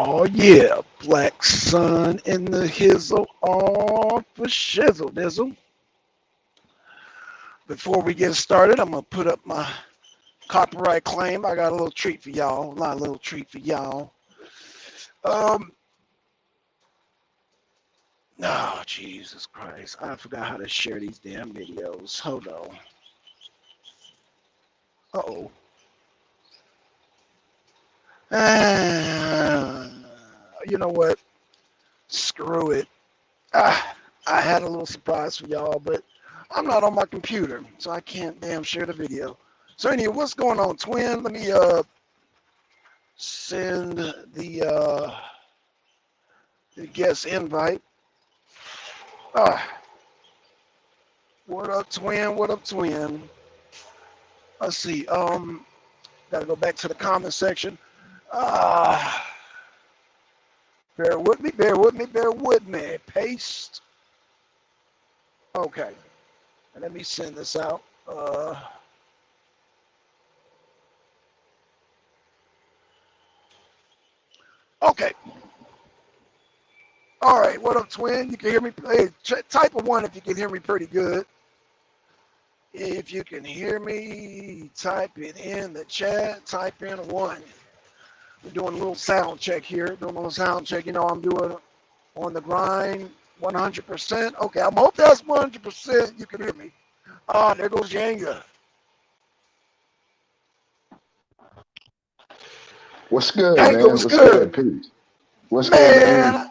Oh yeah, Black Sun in the hizzle, all for shizzle dizzle. Before we get started, I'm gonna put up my copyright claim. I got a little treat for y'all. Not a little treat for y'all. Oh, Jesus Christ. I forgot how to share these damn videos. Hold on. Uh-oh. You know what? Screw it. I had a little surprise for y'all, but I'm not on my computer, so I can't damn share the video. So anyway, what's going on, twin? Let me send the guest invite. What up, twin? What up, twin? Let's see. Gotta go back to the comment section. Bear with me, bear with me, bear with me. Paste. Okay. And let me send this out. Okay. All right. What up, twin? You can hear me? Hey, type a 1 if you can hear me pretty good. If you can hear me, type it in the chat. Type in a 1. We're doing a little sound check here. Doing a little sound check. You know, I'm doing on the grind 100%. Okay, I hope that's 100%. You can hear me. There goes Yanga. What's good, Yanga, man? what's good? Peace. What's man, good,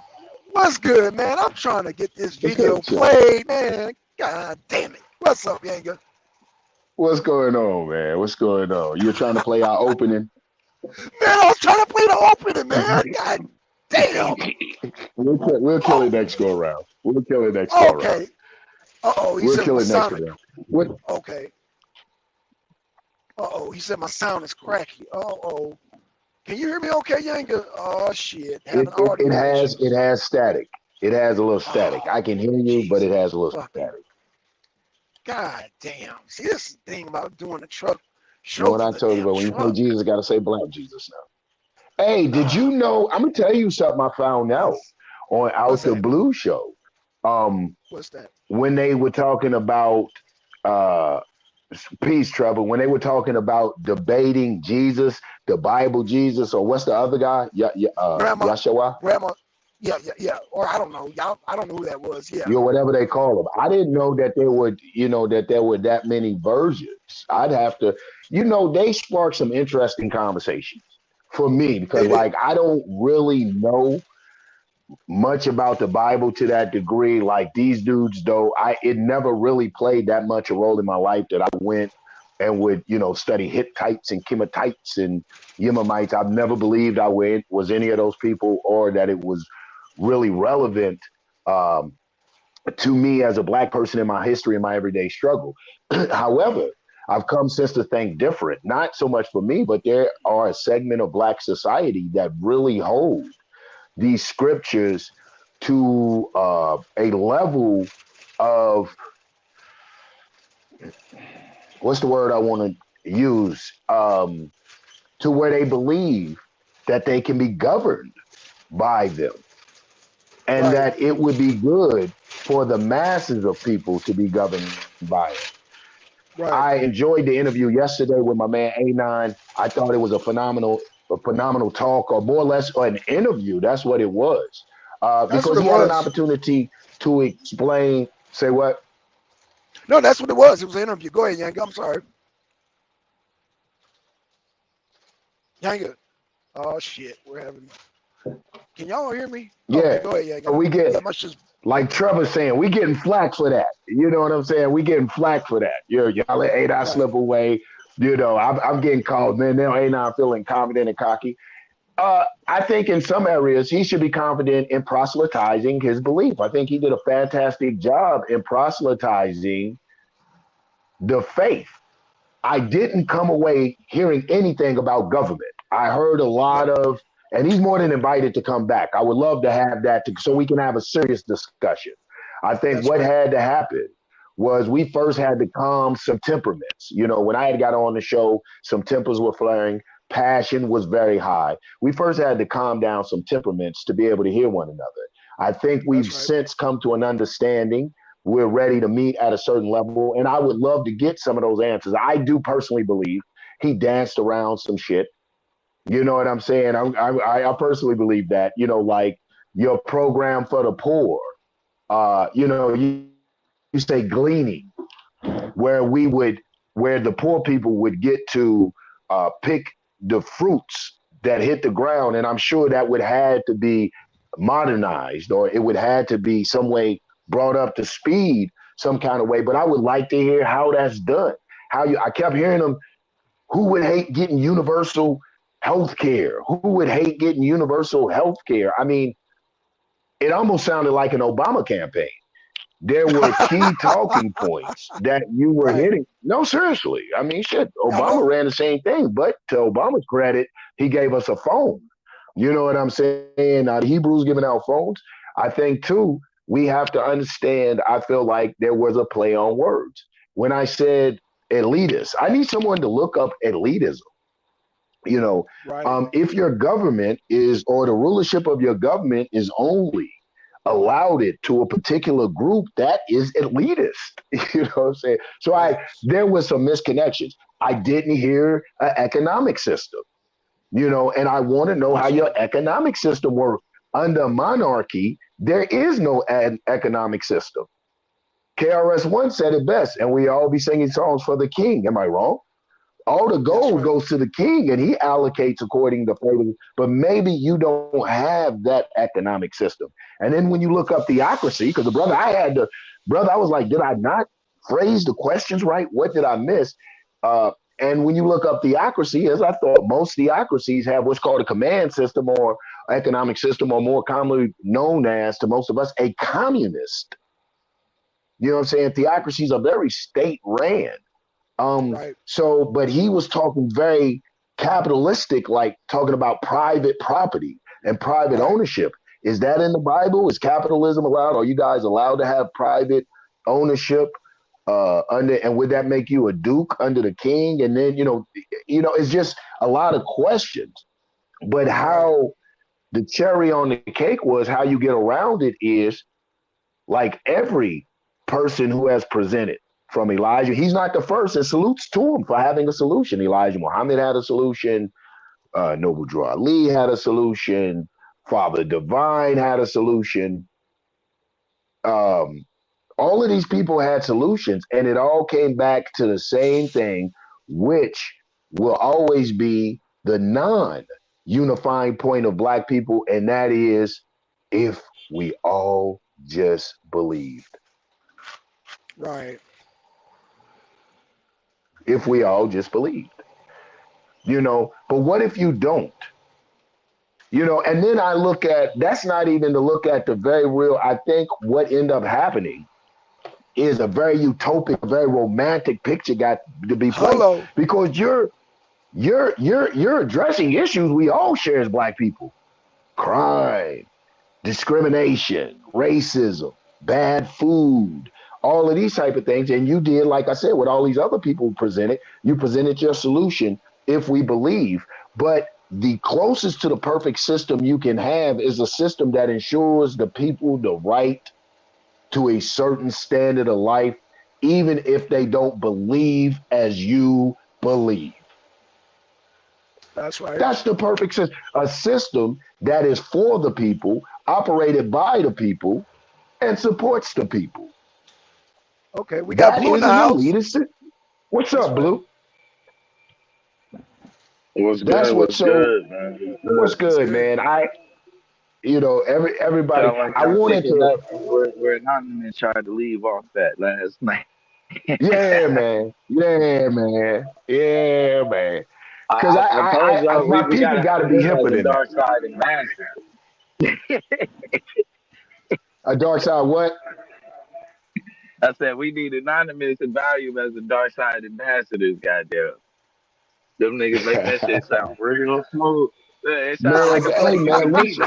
what's good, man? I'm trying to get this video played, man. God damn it. What's up, Yanga? What's going on, man? What's going on? You're trying to play our opening? Man, I was trying to play the opening, man. God damn. We'll kill it next go around. We'll kill it next go around. Okay. Uh-oh, he We'll said kill my it next sound. go around. What? Okay. Uh-oh, he said my sound is cracky. Uh-oh. Can you hear me okay, Yanga? Oh, shit. It has static. It has a little static. I can hear you, but it has a little static. God damn. See, this is the thing about doing the truck. You know what I told you about? When you say Jesus, got to say Black Jesus now. Hey, did you know? I'm going to tell you something I found out on Out the Blue show. What's that? When they were talking about peace, trouble, when they were talking about debating Jesus, the Bible Jesus, or what's the other guy? Yahshua? Grandma. Yeah. Or I don't know. Y'all, I don't know who that was. Yeah. Whatever they call them. I didn't know that there were, that there were that many versions. I'd have to, they sparked some interesting conversations for me because, I don't really know much about the Bible to that degree. Like these dudes, though, it never really played that much a role in my life that I went and would, study Hittites and Chematites and Yemenites. I've never believed I was any of those people or that it was really relevant to me as a Black person in my history and my everyday struggle. However, I've come since to think different, not so much for me, but there are a segment of Black society that really hold these scriptures to a level of, what's the word I want to use, to where they believe that they can be governed by them. And that it would be good for the masses of people to be governed by it. Right. I enjoyed the interview yesterday with my man A9. I thought it was a phenomenal talk, or more or less an interview. That's what it was. Because he had an opportunity to explain. Say what? No, that's what it was. It was an interview. Go ahead, Yanga. I'm sorry. Yanga. Oh, shit. We're having... Can y'all hear me? Yeah. Okay, go ahead, Yanga. We get, like Trevor's saying, we getting flack for that. You know what I'm saying? We getting flack for that. Y'all let A9 slip away. I'm getting called, man. Now A9 feeling confident and cocky. I think in some areas he should be confident in proselytizing his belief. I think he did a fantastic job in proselytizing the faith. I didn't come away hearing anything about government. I heard a lot of, and he's more than invited to come back. I would love to have that so we can have a serious discussion. I think had to happen was we first had to calm some temperaments. When I had got on the show, some tempers were flaring. passion was very high. We first had to calm down some temperaments to be able to hear one another. I think we've That's right. since come to an understanding. We're ready to meet at a certain level, and I would love to get some of those answers. I do personally believe he danced around some shit. You know what I'm saying? I personally believe that. You know, like your program for the poor. You say gleaning, where we would, where the poor people would get to pick the fruits that hit the ground, and I'm sure that would had to be modernized, or it would had to be some way brought up to speed, some kind of way. But I would like to hear how that's done. I kept hearing them. Who would hate getting universal health care? Who would hate getting universal health care? I mean, it almost sounded like an Obama campaign. There were key talking points that you were Right. hitting. No, seriously. I mean, shit, Hello. Obama ran the same thing, but to Obama's credit, he gave us a phone. You know what I'm saying? Now, the Hebrews giving out phones. I think, too, we have to understand, I feel like there was a play on words. When I said elitist, I need someone to look up elitism. You know, Right. if your government is, or the rulership of your government is only allowed it to a particular group, that is elitist. You know what I'm saying? So there was some misconnections. I didn't hear an economic system, you know, and I want to know how That's your right. economic system works. Under monarchy, there is no economic system. KRS-One said it best, and we all be singing songs for the king. Am I wrong? All the That's gold right. goes to the king and he allocates according to favor, but maybe you don't have that economic system. And then when you look up theocracy, because brother, I was like, did I not phrase the questions right? What did I miss? And when you look up theocracy, as I thought, most theocracies have what's called a command system or economic system, or more commonly known as, to most of us, a communist. You know what I'm saying? Theocracies are very state ran. Right. But he was talking very capitalistic, like talking about private property and private Right. ownership. Is that in the Bible? Is capitalism allowed? Are you guys allowed to have private ownership? And would that make you a duke under the king? And then, it's just a lot of questions. But Right. how the cherry on the cake was, how you get around it is, like, every person who has presented, from Elijah, he's not the first, and salutes to him for having a solution. Elijah Muhammad had a solution. Noble Drew Ali had a solution. Father Divine had a solution. Um, all of these people had solutions, and it all came back to the same thing, which will always be the non-unifying point of Black people, and that is, if we all just believed. Right. If we all just believed. But what if you don't? And then I look at, that's not even to look at the very real. I think what ended up happening is a very utopic, very romantic picture got to be played, Hello. because you're addressing issues we all share as Black people: crime, discrimination, racism, bad food, all of these type of things. And you did, like I said, what all these other people presented, you presented your solution, if we believe. But the closest to the perfect system you can have is a system that ensures the people the right to a certain standard of life, even if they don't believe as you believe. That's right. That's the perfect system. A system that is for the people, operated by the people, and supports the people. Okay. We got That Blue in is the an house. elitist. What's That's up, right. Blue? What's That's good? what. What's So good, man? What's what's good? That's good, good. man? Everybody. Sound like I y'all wanted picking to. up where Anonymous tried to leave off that last night. Yeah, man. Yeah, man. Yeah, man. Because I told y'all my we people gotta got to have be him as hipper a than that. dark side ambassador. A dark side, what? I said we need Anonymous and Value as a dark side ambassadors, goddamn. Them niggas make that shit sound real smooth. It sound Man, like a hey, place you man, could meet.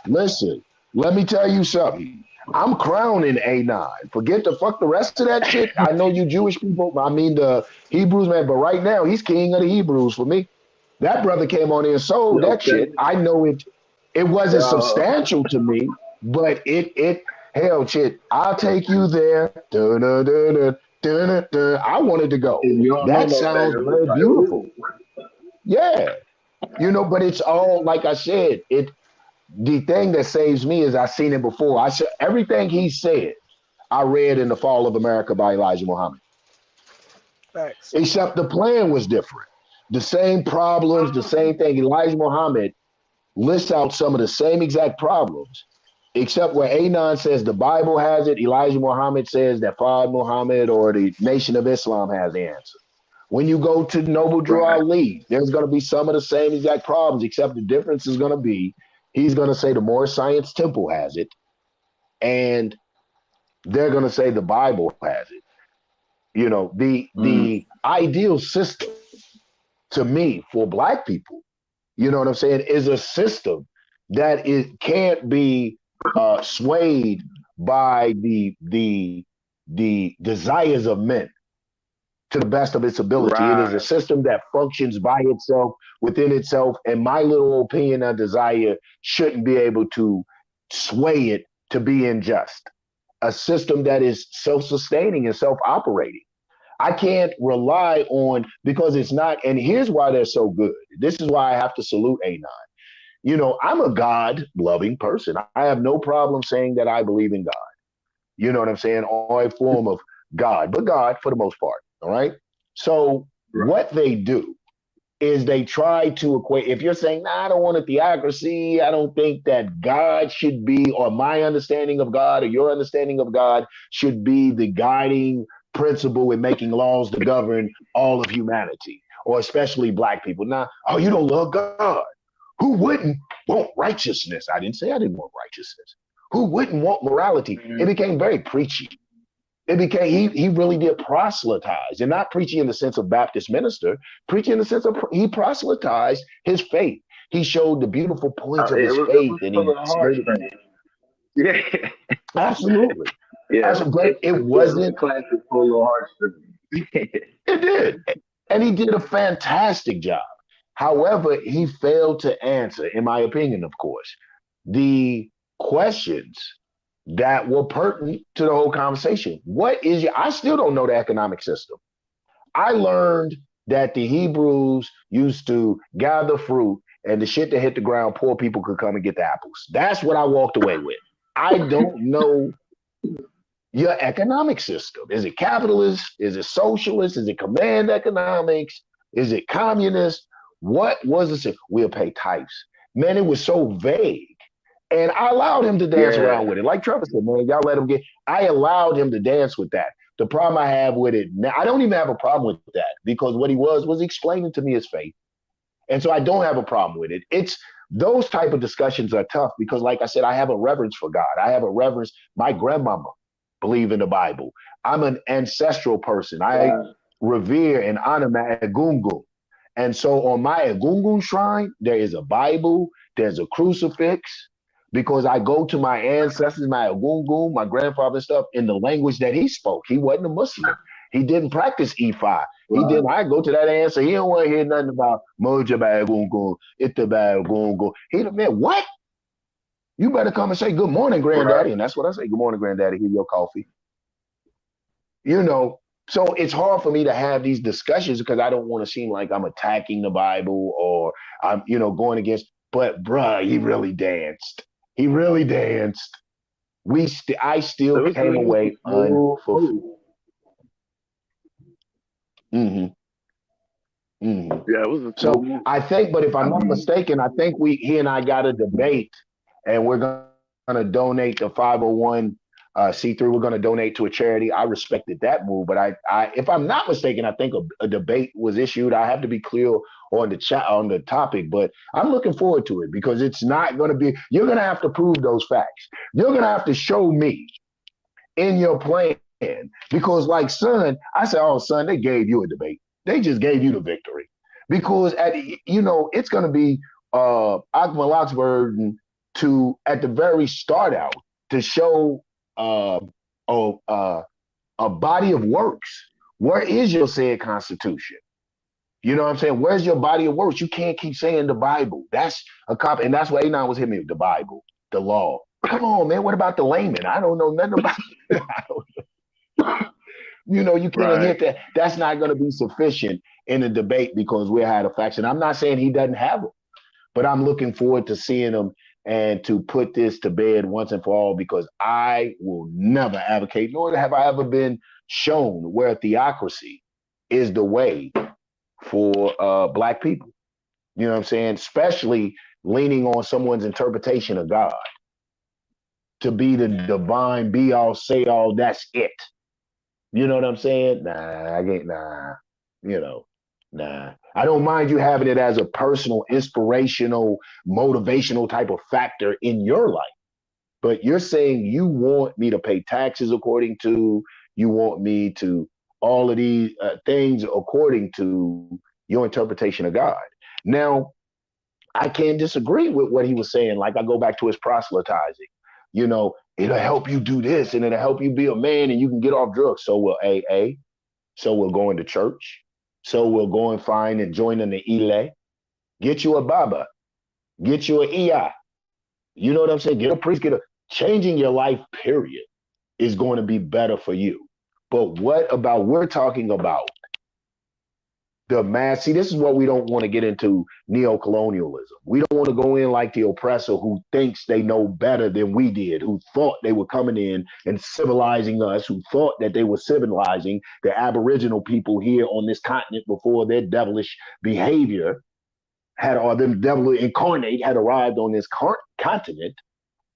listen. Let me tell you something. I'm crowning A9. Forget the fuck the rest of that shit. I know you Jewish people. I mean the Hebrews, man. But right now, he's king of the Hebrews for me. That brother came on here and sold that shit. I know it wasn't substantial to me, but it hell shit. I'll take you there. Dun, dun, dun, dun, dun, dun, dun. I wanted to go. You don't know That no sounds better. It's very like, beautiful. ooh. Yeah. But it's all like I said, the thing that saves me is I've seen it before. I said everything he said, I read in The Fall of America by Elijah Muhammad. Facts. Except the plan was different. The same problems, the same thing. Elijah Muhammad lists out some of the same exact problems, except where Anon says the Bible has it, Elijah Muhammad says that Fard Muhammad or the Nation of Islam has the answer. When you go to Noble Drew Right. Ali, there's going to be some of the same exact problems, except the difference is going to be he's going to say the Moorish Science Temple has it, and they're going to say the Bible has it. The ideal system to me for Black people, you know what I'm saying, is a system that it can't be swayed by the desires of men to the best of its ability. It is a Right. system that functions by itself, within itself, and my little opinion and desire shouldn't be able to sway it to be unjust. A system that is self-sustaining and self-operating. I can't rely on, because it's not, and here's why they're so good. This is why I have to salute Anon. I'm a God-loving person. I have no problem saying that I believe in God. You know what I'm saying? Or a form of God, but God for the most part. All right. So what they do is they try to equate. If you're saying, nah, I don't want a theocracy, I don't think that God should be, or my understanding of God or your understanding of God should be the guiding principle in making laws to govern all of humanity, or especially Black people. Now, oh, you don't love God. Who wouldn't want righteousness? I didn't say I didn't want righteousness. Who wouldn't want morality? It became very preachy. It became he really did proselytize, and not preaching in the sense of Baptist minister, preaching in the sense of he proselytized his faith. He showed the beautiful points of It his was faith, and full he of stated, heartstrings. Yeah. absolutely, Yeah. but it Yeah, it was a wasn't. classic full of heartstrings. It did, and he did a fantastic job. However, he failed to answer, in my opinion, of course, the questions that were pertinent to the whole conversation. I still don't know the economic system. I learned that the Hebrews used to gather fruit and the shit that hit the ground, poor people could come and get the apples. That's what I walked away with. I don't know your economic system. Is it capitalist? Is it socialist? Is it command economics? Is it communist? What was it? We'll pay types. Man, it was so vague. And I allowed him to dance Yeah. around with it. Like Trevor said, man, y'all let him I allowed him to dance with that. The problem I have with it now, I don't even have a problem with that, because what he was explaining to me his faith. And so I don't have a problem with it. It's those type of discussions are tough because, like I said, I have a reverence for God. I have a reverence. My grandmama believed in the Bible. I'm an ancestral person. I revere and honor my Egungun. And so on my Egungun shrine, there is a Bible, there's a crucifix, because I go to my ancestors, my Egungun, my grandfather and stuff, in the language that he spoke. He wasn't a Muslim. He didn't practice Ifa. He didn't. I go to that answer. He don't want to hear nothing about Moja Bagungun, Ita Gungun. He the man, what? You better come and say good morning, granddaddy. Right. And that's what I say. Good morning, granddaddy. Here's your coffee. So it's hard for me to have these discussions because I don't want to seem like I'm attacking the Bible or I'm, going against. But bruh, he really danced. He really danced. I still came away unfulfilled. Mm-hmm. Mm-hmm. Yeah, it was a So smooth. I think, but if I'm not mistaken, I think he and I got a debate, and we're going to donate the 501c3. We're going to donate to a charity. I respected that move, but if I'm not mistaken, I think a debate was issued. I have to be clear on the topic, but I'm looking forward to it because it's not going to be. You're going to have to prove those facts. You're going to have to show me in your plan because, like, son, I said, oh, son, they gave you a debate. They just gave you the victory because it's going to be Akmal Oxford to at the very start out to show a body of works. Where is your said constitution? You know what I'm saying? Where's your body of works? You can't keep saying the Bible. That's a cop, and that's what A9 was hitting me with, the Bible, the law. Come on, man. What about the layman? I don't know nothing about it. You know, you can't Right. hit that. That's not going to be sufficient in a debate because we had a faction. I'm not saying he doesn't have them, but I'm looking forward to seeing him and to put this to bed once and for all, because I will never advocate, nor have I ever been shown where theocracy is the way for Black people. You know what I'm saying? Especially leaning on someone's interpretation of God to be the divine be all, say all, that's it. You know what I'm saying? Nah, I ain't, nah, you know, nah. I don't mind you having it as a personal, inspirational, motivational type of factor in your life. But you're saying you want me to pay taxes according to, you want me to all of these things according to your interpretation of God. Now, I can't disagree with what he was saying. Like, I go back to his proselytizing. You know, it'll help you do this and it'll help you be a man and you can get off drugs. So will AA. So we'll go into church. So we'll go and find and join in the Ile. Get you a Baba. Get you an EI. You know what I'm saying? Get a priest. Changing your life, period, is going to be better for you. But what about, we're talking about the mass. See, this is what we don't want to get into, neo-colonialism. We don't want to go in like the oppressor who thinks they know better than we did, who thought they were coming in and civilizing us, who thought that they were civilizing the Aboriginal people here on this continent before their devilish behavior had, or them devil incarnate had arrived on this continent.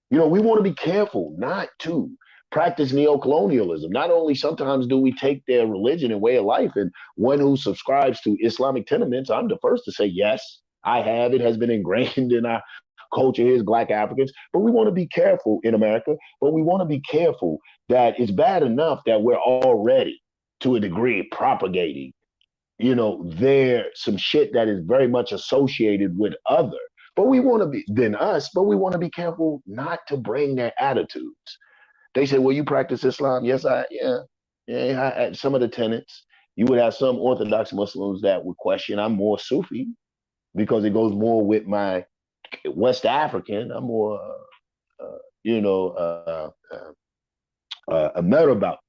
You know, we want to be careful not to practice neo-colonialism. Not only sometimes do we take their religion and way of life, and one who subscribes to Islamic tenements, I'm the first to say, yes, I have. It has been ingrained in our culture here as Black Africans. But we want to be careful in America, but we want to be careful that it's bad enough that we're already, to a degree, propagating, you know, some shit that is very much associated with other. But we want to be, than us, but we want to be careful not to bring their attitudes. They say, well, you practice Islam? Yes, yeah, some of the tenets. You would have some Orthodox Muslims that would question, I'm more Sufi because it goes more with my West African. I'm more, a Merabout,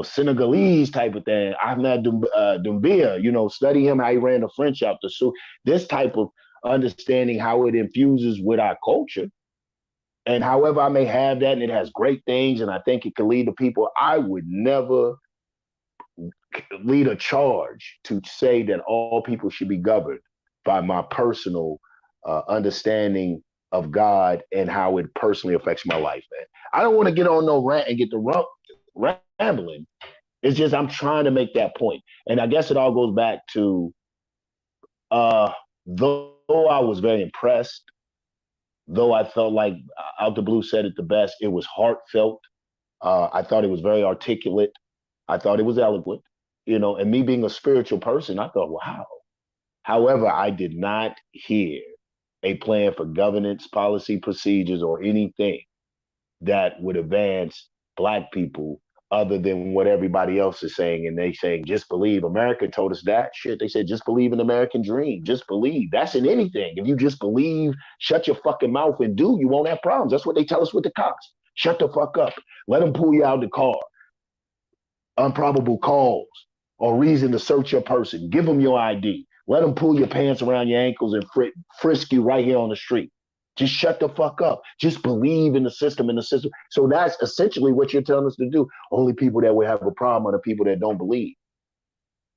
Senegalese type of thing. Ahmed Doumbia, study him, how he ran the French out the Sufi. This type of understanding how it infuses with our culture. And however I may have that, and it has great things, and I think it can lead to people, I would never lead a charge to say that all people should be governed by my personal understanding of God and how it personally affects my life, man. I don't want to get on no rant and get the rambling. It's just I'm trying to make that point. And I guess it all goes back to, though I was very impressed, though I felt like Out the Blue said it the best, it was heartfelt. I thought it was very articulate. I thought it was eloquent, and me being a spiritual person, I thought, wow. However, I did not hear a plan for governance, policy, procedures, or anything that would advance Black people other than what everybody else is saying. And they saying, just believe. America told us that shit. They said, just believe in the American dream. Just believe. That's in anything. If you just believe, shut your fucking mouth and do, you won't have problems. That's what they tell us with the cops. Shut the fuck up. Let them pull you out of the car. Unprobable cause or reason to search your person. Give them your ID. Let them pull your pants around your ankles and frisk you right here on the street. Just shut the fuck up. Just believe in the system, So that's essentially what you're telling us to do. Only people that will have a problem are the people that don't believe.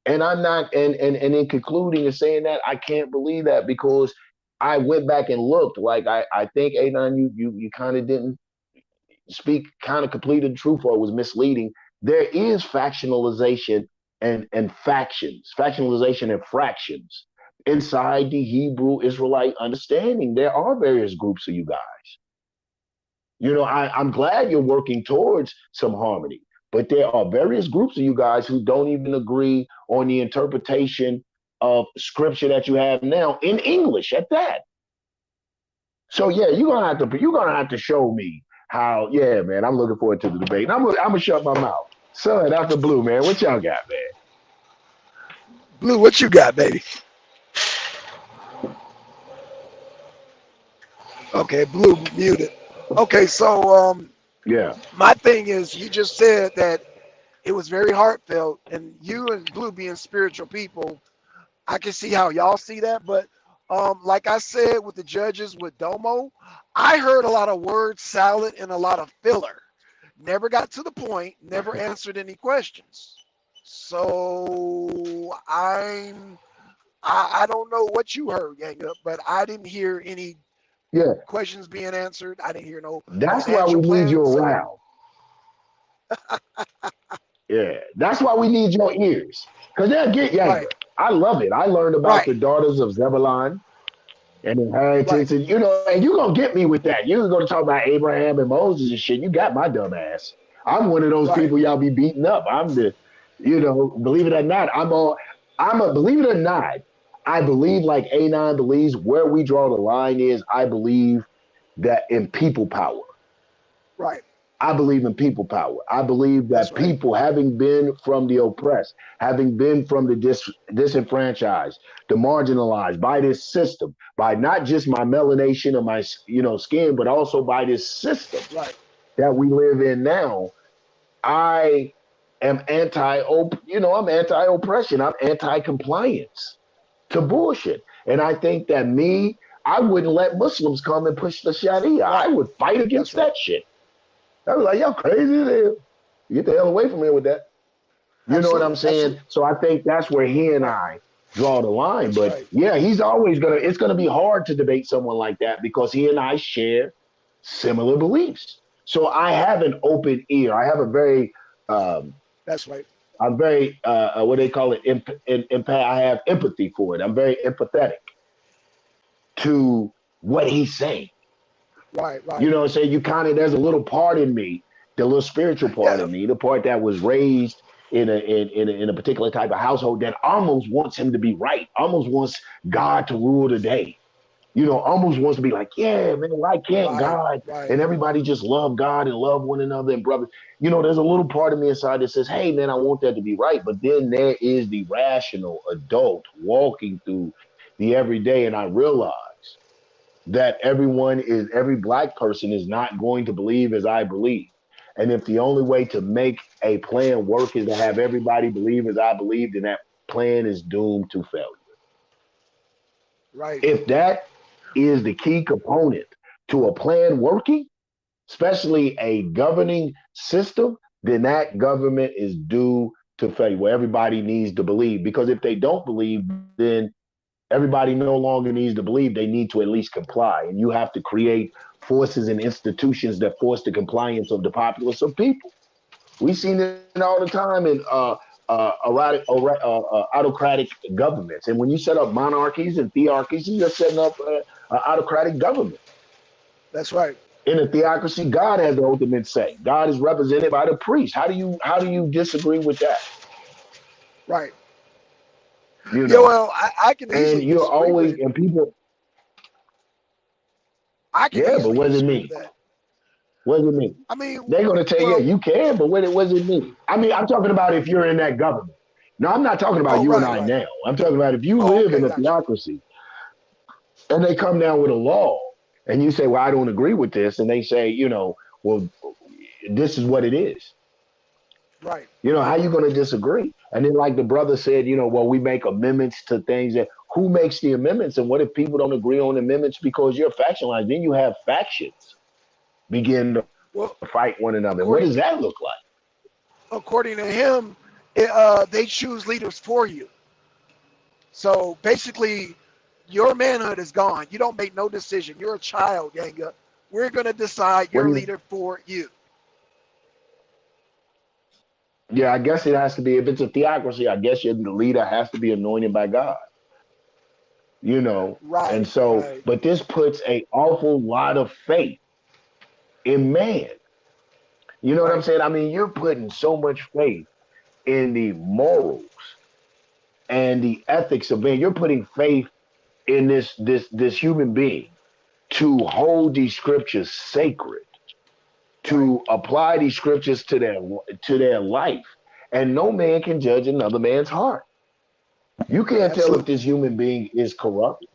And I'm not, and in concluding and saying that, I can't believe that, because I went back and looked. Like I think A9, you kind of didn't speak kind of completed the truth, or it was misleading. There is factionalization and factionalization and fractions inside the Hebrew Israelite understanding. There are various groups of you guys. I'm glad you're working towards some harmony, but there are various groups of you guys who don't even agree on the interpretation of scripture that you have now in English at that. So yeah, you're gonna have to show me how. Yeah, man, I'm looking forward to the debate. And I'm gonna shut my mouth. Son, Out the Blue, man, what y'all got, man? Blue, what you got, baby? Okay, Blue muted. Okay, so Yeah, my thing is, you just said that it was very heartfelt, and you and Blue being spiritual people, I can see how y'all see that. But like I said with the judges with Domo, I heard a lot of word salad and a lot of filler. Never got to the point. Never answered any questions. So I don't know what you heard, Yanga, but I didn't hear any yeah. questions being answered. I didn't hear no That's why we financial need you plan. So around. Yeah, that's why we need your ears. Because they'll get right, younger. I love it. I learned about right, the daughters of Zebulon and right, inheritance. And, and you're going to get me with that. You're going to talk about Abraham and Moses and shit. You got my dumb ass. I'm one of those right, people y'all be beating up. I'm the, believe it or not, believe it or not, I believe like A9 believes where we draw the line is, I believe that in people power. right. I believe in people power. I believe That's that right. people, having been from the oppressed, having been from the disenfranchised, the marginalized by this system, by not just my melanation of my skin, but also by this system Right. that we live in now, I am I'm anti-oppression. I'm anti-compliance to bullshit. And I think that I wouldn't let Muslims come and push the Sharia. I Right. would fight That's against right. that shit. I was like, y'all crazy as hell. Get the hell away from here with that. You know what Absolutely. I'm saying? Absolutely. So I think that's where he and Right. I draw the line. That's But right. yeah, it's gonna be hard to debate someone like that because he and I share similar beliefs. So I have an open ear. I have a very um, That's right. I'm very what they call it I have empathy for it. I'm very empathetic to what he's saying. Right. Right. You know what I'm saying? There's a little part in me, the little spiritual part Yeah. in me, the part that was raised in a particular type of household that almost wants him to be right, almost wants God to rule the day. Almost wants to be like, yeah, man, why can't Right. God Right. and everybody just love God and love one another and brothers? There's a little part of me inside that says, hey, man, I want that to be right. But then there is the rational adult walking through the everyday, and I realize that every black person is not going to believe as I believe. And if the only way to make a plan work is to have everybody believe as I believe, then that plan is doomed to failure. Right. If that is the key component to a plan working, especially a governing system, then that government is due to failure where everybody needs to believe. Because if they don't believe, then everybody no longer needs to believe, they need to at least comply. And you have to create forces and institutions that force the compliance of the populace of people. We've seen it all the time in autocratic governments. And when you set up monarchies and theocracies, you're setting up an autocratic government. That's right. In a theocracy, God has the ultimate say. God is represented by the priest. How do you disagree with that? Right. You Yeah. know, Well, I can and easily you're disagree with always it. and people. I can Yeah, but easily what does it disagree with mean? that. What does it mean? I mean, They're going to tell you, yeah, well, you can, but what does it mean? I mean, I'm talking about if you're in that government. No, I'm not talking about oh, you and right, I right. now. I'm talking about if you Oh, live okay, in a gotcha. theocracy and they come down with a law and you say, well, I don't agree with this. And they say, well, this is what it is. Right, How right. you going to disagree? And then, like the brother said, well, we make amendments to things that who makes the amendments? And what if people don't agree on amendments because you're factionalized? Then you have factions begin to Well, fight one another. And what does according that look like? according to him, they choose leaders for you. So basically, your manhood is gone. You don't make no decision. You're a child, Yanga. We're gonna decide What your do you leader for you. Yeah, I guess it has to be. If it's a theocracy, I guess the leader has to be anointed by God. And Right, so, right, but this puts a awful lot of faith in man. You know what I'm right, saying? I mean, you're putting so much faith in the morals and the ethics of man. You're putting faith in this human being to hold these scriptures sacred, right. to apply these scriptures to their life, and no man can judge another man's heart. You can't tell if Absolutely. this human being is corrupt.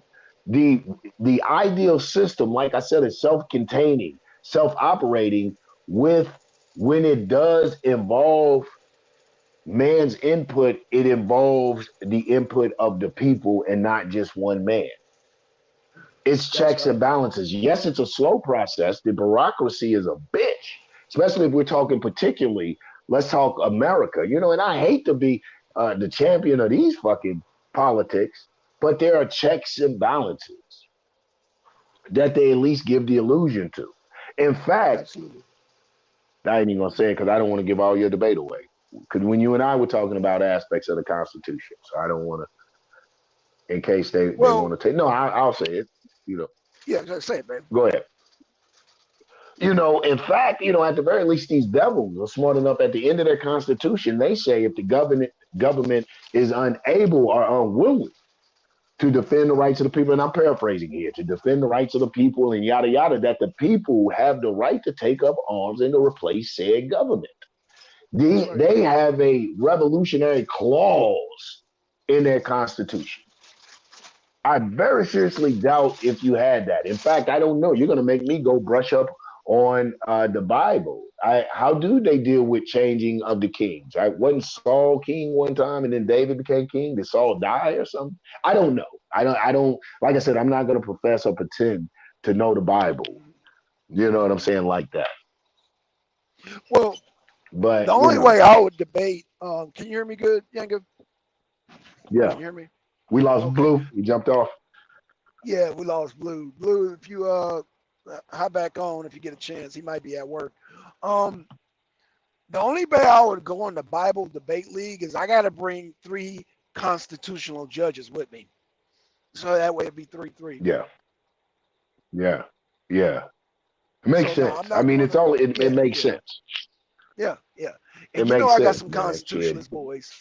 The the ideal system, like I said, is self-containing, self-operating with when it does involve man's input, it involves the input of the people and not just one man. It's That's checks right. and balances. Yes, it's a slow process. The bureaucracy is a bitch, especially if we're talking particularly, let's talk America, and I hate to be the champion of these fucking politics, but there are checks and balances that they at least give the illusion to. In fact, Absolutely. I ain't even gonna say it because I don't want to give all your debate away. Because when you and I were talking about aspects of the Constitution, so I don't want to, in case they Well, want to take. No, I'll say it. You know, yeah, just say it, man. go ahead. In fact, at the very least, these devils are smart enough. At the end of their Constitution, they say if the government is unable or unwilling to defend the rights of the people, and I'm paraphrasing here, to defend the rights of the people and yada yada, that the people have the right to take up arms and to replace said government. That's right. They have a revolutionary clause in their constitution. I very seriously doubt if you had that. In fact, I don't know. You're going to make me go brush up on the Bible. How do they deal with changing of the kings? Wasn't Saul king one time and then David became king? Did Saul die or something? I don't know. I don't. Like I said, I'm not going to profess or pretend to know the Bible. You know what I'm saying? Like that. Well, the But only way I would debate, can you hear me good, Yanga? yeah. Can you hear me? We lost Okay. Blue. He jumped off. Yeah, we lost Blue. Blue, if you hop back on if you get a chance, he might be at work. Um, the only way I would go on the Bible debate league is I got to bring 3 constitutional judges with me, so that way it'd be 3-3. Yeah. Yeah. Yeah. It makes So no, I'm sense. I not mean, going it's to. all it Yeah, makes yeah, sense. yeah. It And makes I got sense, some man. Shit. constitutionalist boys.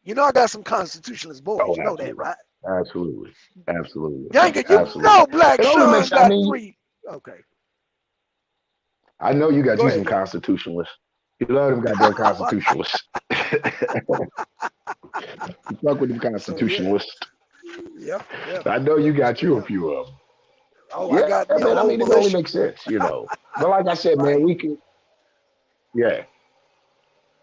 I got some constitutionalist boys. Oh, You know that, absolutely. right? Absolutely. Absolutely. Yanga, Absolutely. Black It only Sean makes I got mean, 3. Okay, I know you got go you ahead, some Yanga. constitutionalists. You love them goddamn constitutionalists. You fuck with them So yeah, constitutionalists. yeah. I know you got So you a yeah. few of them. Oh, I Yeah, got me a man. I whole mean, it only militia. makes sense. But like I said, man, Right. we can, yeah,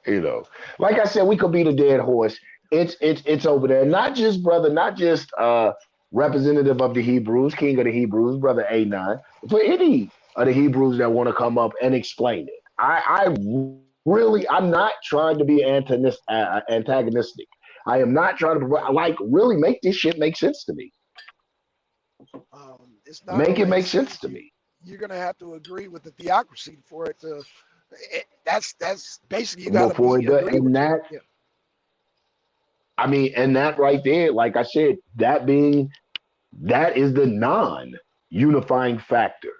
you know, like I said, we could beat a dead horse. It's over there. Not just brother, not just representative of the Hebrews, king of the Hebrews, brother A9, for any of the Hebrews that want to come up and explain it. I really, I'm not trying to be antagonistic. I am not trying to like really make this shit make sense to me. It's not Make gonna it make make sense sense. to me. You're gonna have to agree with the theocracy for it to. That's basically you got to Before be it does, agree and with it. that Yeah. I mean, and that right there, like I said, that is the non-unifying factor.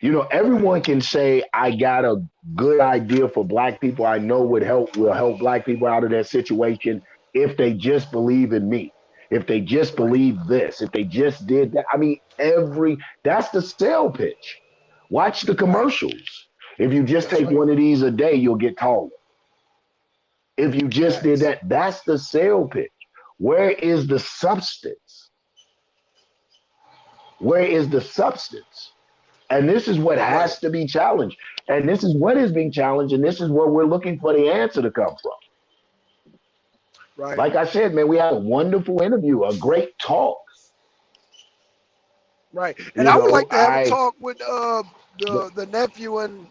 Right. Everyone can say, I got a good idea for black people I know will help black people out of that situation if they just believe in me. If they just Right. believe this, if they just did that. I mean, that's the sale pitch. Watch the Right. commercials. If you just That's take right. one of these a day, you'll get taller. If you just did Facts. that, that's the sale pitch. Where is the substance? Where is the substance? And this is what Right. has to be challenged. And this is what is being challenged. And this is where we're looking for the answer to come from. Right. Like I said, man, we had a wonderful interview, a great talk. Right. And You I would know, like to have a talk with the nephew and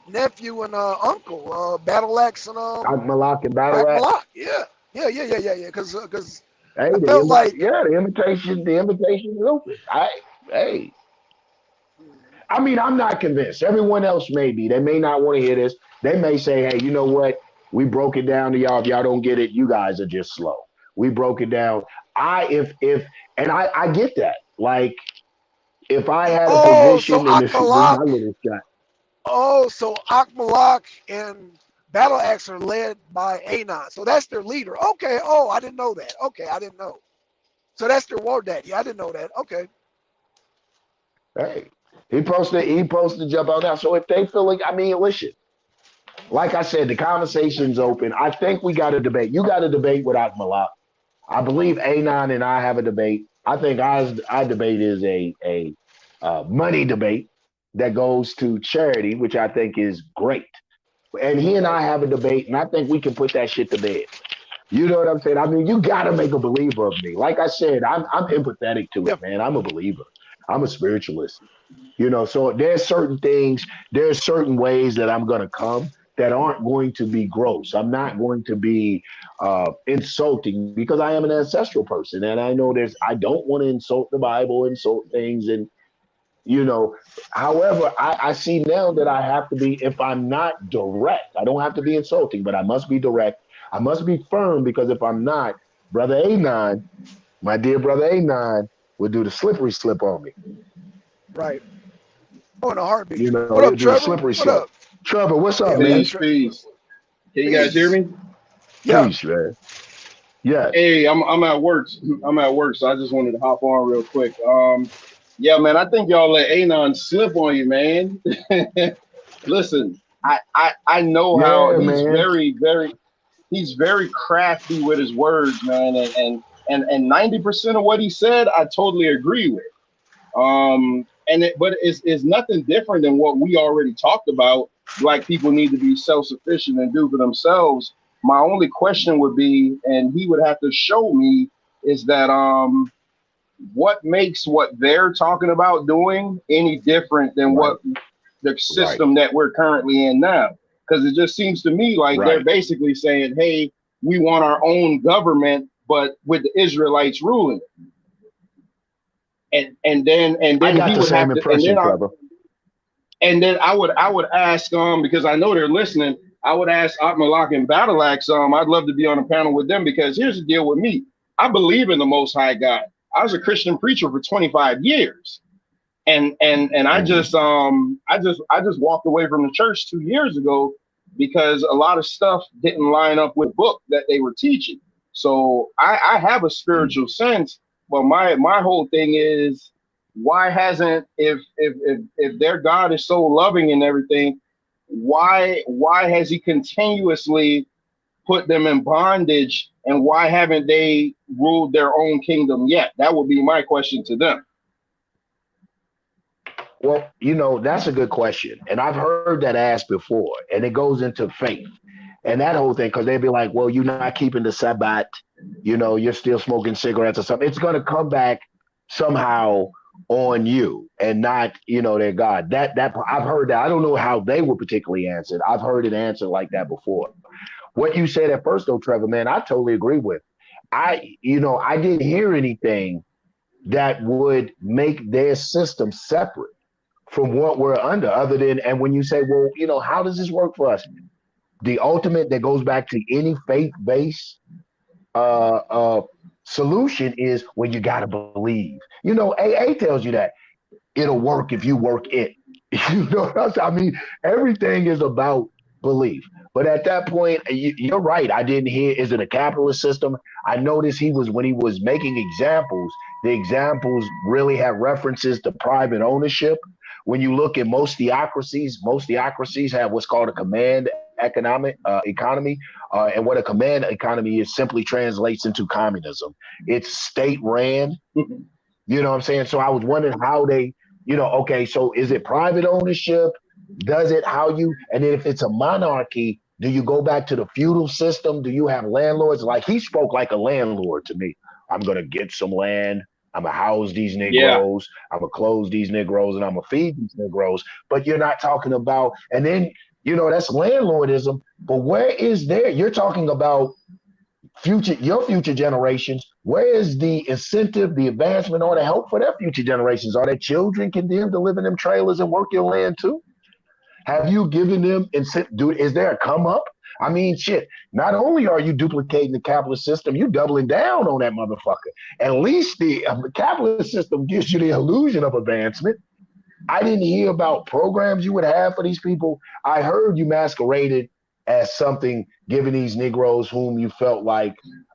uncle Battle Axe and Malak and Battle Axe. Malak. Yeah. Because Hey, I felt like the invitation is open. Hey, I mean, I'm not convinced. Everyone else may be. They may not want to hear this. They may say, hey, you know what? We broke it down to y'all. If y'all don't get it, you guys are just slow. We broke it down. I get that. Like, if I had a so position, and this is my Akmalak. little shot. So Akmalak and Battle Axe are led by Anon. So that's their leader. Okay. Oh, I didn't know that. Okay, I didn't know. So that's their war daddy. I didn't know that. Okay. Hey, he posted jump out now. So if they feel like, I mean, listen, like I said, the conversation's open. I think we got to debate. You got to debate with Akmalak. I believe Anon and I have a debate. I think our debate is a money debate that goes to charity, which I think is great. And he and Right. I have a debate, and I think we can put that shit to bed. You know what I'm saying? I mean, you got to make a believer of me. Like I said, I'm empathetic to it, Yeah. man. I'm a believer. I'm a spiritualist. You know, so there's certain things, there's certain ways that I'm going to come that aren't going to be gross. I'm not going to be insulting because I am an ancestral person, and I know I don't want to insult the Bible, insult things, and you know. However, I see now that I have to be, if I'm not direct, I don't have to be insulting, but I must be direct. I must be firm because if I'm not, brother Anon, my dear brother Anon, will do the slippery slip on me. Right. Oh, in a heartbeat. You know, What he'll up, do the Trevor? slippery What slope. up? Trevor, what's up, Yeah. What up, man? Peace, Trevor? peace. Can you guys hear Peace. me? Yeah. Peace, man. Yes. Hey, I'm at work. I'm at work, so I just wanted to hop on real quick. Yeah, man, I think y'all let Anon slip on you, man. Listen, I know how Yeah, man. he's very crafty with his words, man, and 90% of what he said, I totally agree with. But it's nothing different than what we already talked about. Black people need to be self-sufficient and do for themselves. My only question would be, and he would have to show me, is that what makes what they're talking about doing any different than Right. what the Right. system that we're currently in now? Because it just seems to me like they're Right. basically saying, hey, we want our own government, but with the Israelites ruling. And then I got he the would same have to, impression, Trevor. and then I would ask because I know they're listening. I would ask Atmalak and Battleax. I'd love to be on a panel with them because here's the deal with me. I believe in the Most High God. I was a Christian preacher for 25 years, and I Mhm. just walked away from the church 2 years ago because a lot of stuff didn't line up with book that they were teaching. So I have a Mhm. spiritual sense. Well, my whole thing is, why hasn't, if their God is so loving and everything, why has he continuously put them in bondage, and why haven't they ruled their own kingdom yet? That would be my question to them. Well, you know, that's a good question. And I've heard that asked before, and it goes into faith and that whole thing, because they'd be like, well, you're not keeping the Sabbath, you know, you're still smoking cigarettes or something. It's going to come back somehow on you and not, you know, their God. That I've heard that. I don't know how they were particularly answered. I've heard it answered like that before. What you said at first, though, Trevor, man, I totally agree with. I didn't hear anything that would make their system separate from what we're under, other than, and when you say, well, you know, how does this work for us? The ultimate that goes back to any faith-based uh, uh, solution is when you got to believe. You know, AA tells you that it'll work if you work it. You know what I'm saying? I mean, everything is about belief. But at that point, you're right. I didn't hear, is it a capitalist system? I noticed when he was making examples, the examples really have references to private ownership. When you look at most theocracies have what's called a command economy. And what a command economy is simply translates into communism. It's state ran. You know what I'm saying? So I was wondering how they, you know, okay, so is it private ownership? Does it and then if it's a monarchy, do you go back to the feudal system? Do you have landlords? Like he spoke like a landlord to me. I'm going to get some land. I'm going to house these Yeah. Negroes. I'm going to close these Negroes and I'm going to feed these Negroes. But you're not talking about, and then, you know, that's landlordism. But where is there? You're talking about your future generations. Where is the incentive, the advancement, or the help for their future generations? Are their children condemned to live in them trailers and work your land too? Have you given them incentive? Is there a come up? I mean, shit. Not only are you duplicating the capitalist system, you doubling down on that motherfucker. At least the capitalist system gives you the illusion of advancement. I didn't hear about programs you would have for these people. I heard you masqueraded as something, given these Negroes whom you felt like,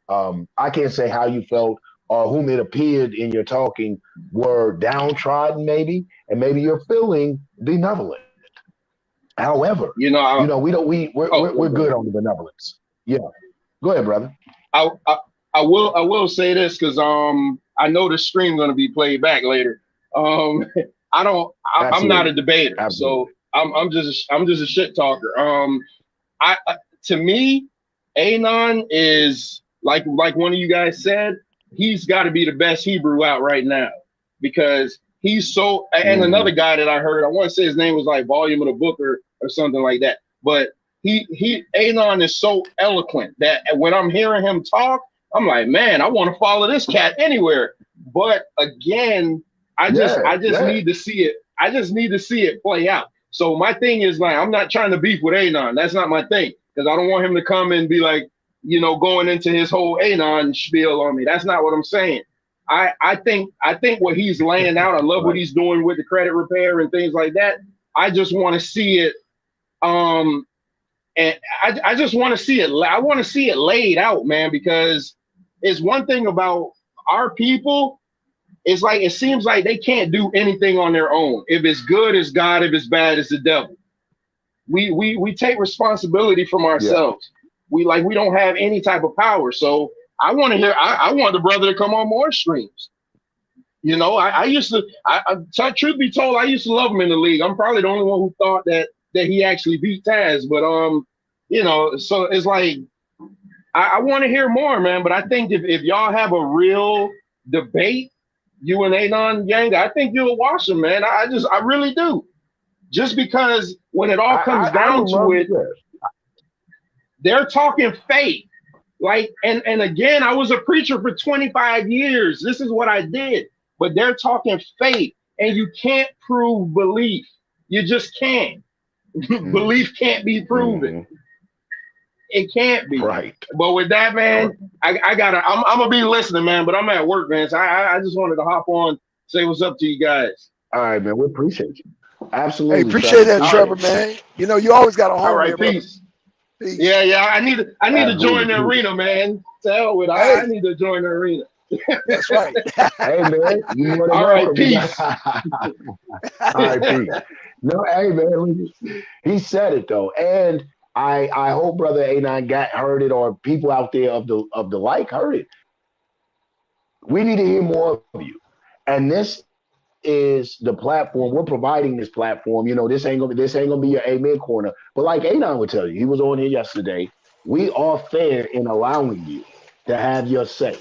I can't say how you felt, or whom it appeared in your talking were downtrodden, maybe, and maybe you're feeling benevolent. However, You know, you know, we're go good ahead. on the benevolence. Yeah, go ahead, brother. I, I I will say this because I know the stream's gonna be played back later. Um, I'm not a Absolutely. debater, so Absolutely. I'm just a shit talker. I to me, Anon is like one of you guys said, he's got to be the best Hebrew out right now because he's so. And Hmm. another guy that I heard, I want to say his name was like Volume of the Book or something like that, but he Anon is so eloquent that when I'm hearing him talk, I'm like, man, I want to follow this cat anywhere. But again, Yeah, I just yeah. need to see it. I just need to see it play out. So my thing is like, I'm not trying to beef with Anon. That's not my thing because I don't want him to come and be like, going into his whole Anon spiel on me. That's not what I'm saying. I think what he's laying out. I love what Right. he's doing with the credit repair and things like that. I just want to see it. Um, and I just want to see it. I want to see it laid out, man, because it's one thing about our people. It's like it seems like they can't do anything on their own. If it's good, it's God. If it's bad, it's the devil. We take responsibility from Yeah. ourselves. We don't have any type of power. So I want to hear. I want the brother to come on more streams. I used to. Truth be told, I used to love him in the league. I'm probably the only one who thought that he actually beat Taz. But so it's like I want to hear more, man. But I think if y'all have a real debate, you and Anon Yanga, I think you'll watch them, man. I really do. Just because when it all comes I down would to love it, this. they're talking faith. Like, and again, I was a preacher for 25 years. This is what I did. But they're talking faith, and you can't prove belief. You just can't. Mm, Belief can't be proven. hmm. It can't be. Right. But with that, man, Right. I'm gonna be listening, man. But I'm at work, man. So I just wanted to hop on, say what's up to you guys. All right, man. We appreciate you. Hey, Absolutely, appreciate Trevor. that, All right, Trevor, Appreciate you. man. You always got a all home right, here, brother. peace. Peace. Yeah. I need to join Absolutely. the Peace. arena, man. To hell with I Hey, need to join the arena. that's right. Hey, man. You more than All right, welcome. You got. peace. All right, peace. No, hey, man. He said it though, and I hope brother A9 got heard it, or people out there of the like heard it. We need to hear more of you, and this is the platform. We're providing this platform. This ain't gonna be your amen corner. But like Anon would tell you, he was on here yesterday. We are fair in allowing you to have your say.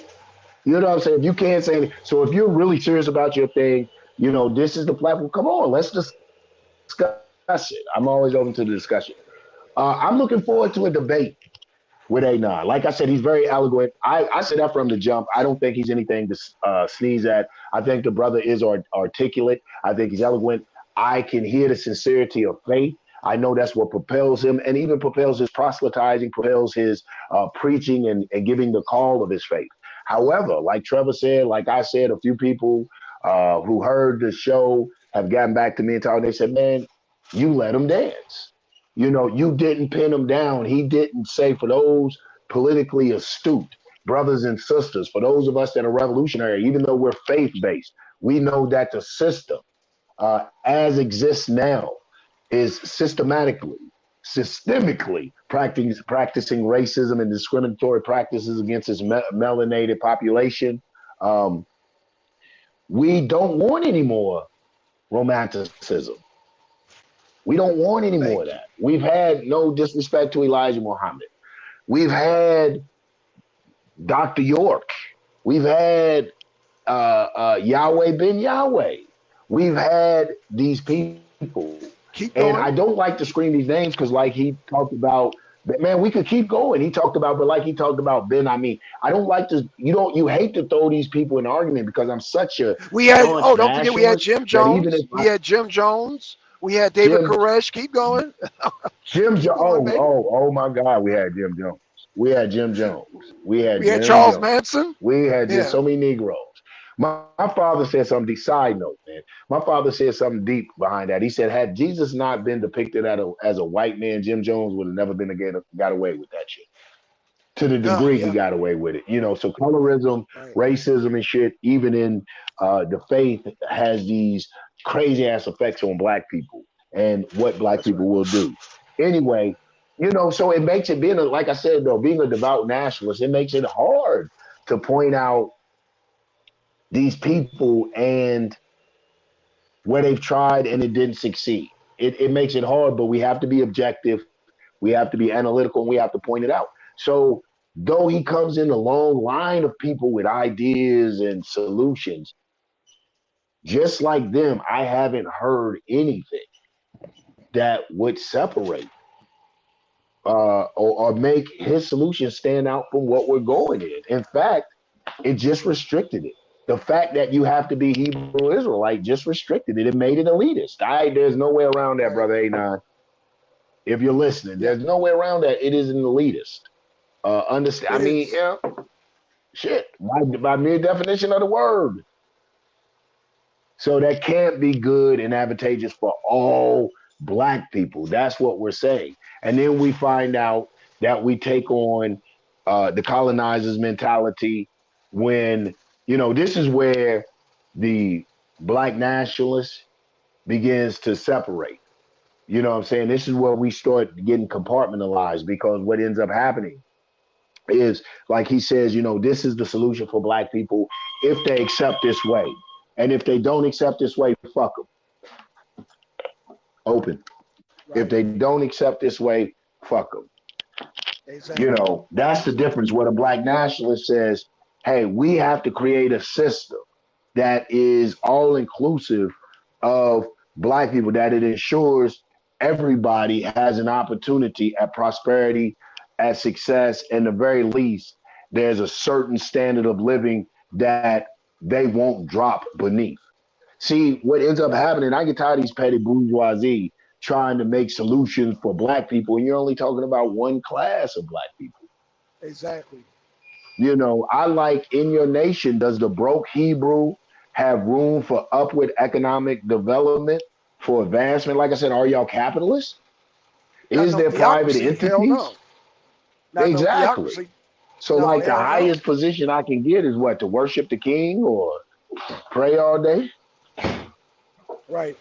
You know what I'm saying? If you can't say anything, so if you're really serious about your thing, this is the platform. Come on, let's discuss it. I'm always open to the discussion. I'm looking forward to a debate with A9. Like I said, he's very eloquent. I said that from the jump. I don't think he's anything to sneeze at. I think the brother is articulate. I think he's eloquent. I can hear the sincerity of faith. I know that's what propels him and even propels his proselytizing, propels his preaching and giving the call of his faith. However, like Trevor said, like I said, a few people who heard the show have gotten back to me and told. They said, man, you let him dance. You didn't pin him down. He didn't say, for those politically astute brothers and sisters, for those of us that are revolutionary, even though we're faith based, we know that the system, as exists now, is systemically practicing racism and discriminatory practices against its melanated population. Um, we don't want any more romanticism. We don't want any more Thank of you. that. We've had, no disrespect to Elijah Muhammad. We've had Dr. York. We've had Yahweh ben Yahweh. We've had these people. And Keep I don't going. like to scream these names because, like he talked about, man, we could keep going. He talked about, but like he talked about Ben, I don't like to, you hate to throw these people in argument because I'm such a We had, staunch oh, don't forget, we had nationalist Jim that even if Jones. We had Jim Jones. We had David Jim, Koresh. Keep going. Jim, Keep going, baby. oh my God, we had Jim Jones. We had Jim Jones. We had We had Jim Charles Jones. Manson. We had just Yeah. so many Negroes. My father said something. Side note, man. My father said something deep behind that. He said, had Jesus not been depicted as a white man, Jim Jones would have never been got away with that shit. To the Oh, degree he yeah. got away with it, so colorism, Right. racism, and shit, even in the faith, has these crazy ass effects on black people and what black That's right. people will do. Anyway, so it makes it like I said though, being a devout nationalist, it makes it hard to point out these people and where they've tried and it didn't succeed. It makes it hard, but we have to be objective. We have to be analytical, and we have to point it out. So though he comes in a long line of people with ideas and solutions, just like them, I haven't heard anything that would separate or make his solution stand out from what we're going in. In fact, it just restricted it. The fact that you have to be Hebrew Israelite just restricted it. It made it elitist. There's no way around that, brother A9. If you're listening, there's no way around that. It is an elitist. Understand? I mean, yeah, shit. By mere definition of the word. So that can't be good and advantageous for all Black people. That's what we're saying. And then we find out that we take on the colonizers' mentality when, this is where the Black nationalist begins to separate. You know what I'm saying? This is where we start getting compartmentalized, because what ends up happening is, like he says, this is the solution for Black people if they accept this way. And if they don't accept this way, fuck them. Open. Right. If they don't accept this way, fuck them. Exactly. That's the difference. What a Black nationalist says, hey, we have to create a system that is all inclusive of Black people, that it ensures everybody has an opportunity at prosperity, at success, and the very least, there's a certain standard of living that they won't drop beneath. See, what ends up happening, I get tired of these petty bourgeoisie trying to make solutions for Black people, and you're only talking about one class of Black people. Exactly. I like, in your nation, does the broke Hebrew have room for upward economic development, for advancement? Like I said, are y'all capitalists? Is there private entities? Hell no. Exactly. No, so the highest position I can get is what? To worship the king or pray all day? Right.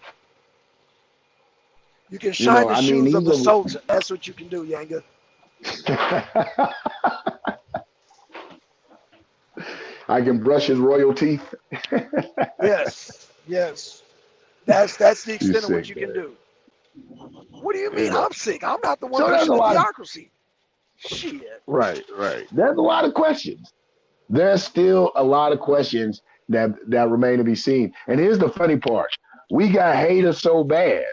You can shine the shoes of the soldier. That's what you can do, Yanga. I can brush his royal teeth. Yes. That's the extent of what you can do. What do you mean? I'm sick. I'm not the one pushing the theocracy. Shit. Right. There's a lot of questions. There's still a lot of questions that remain to be seen. And here's the funny part. We got haters so bad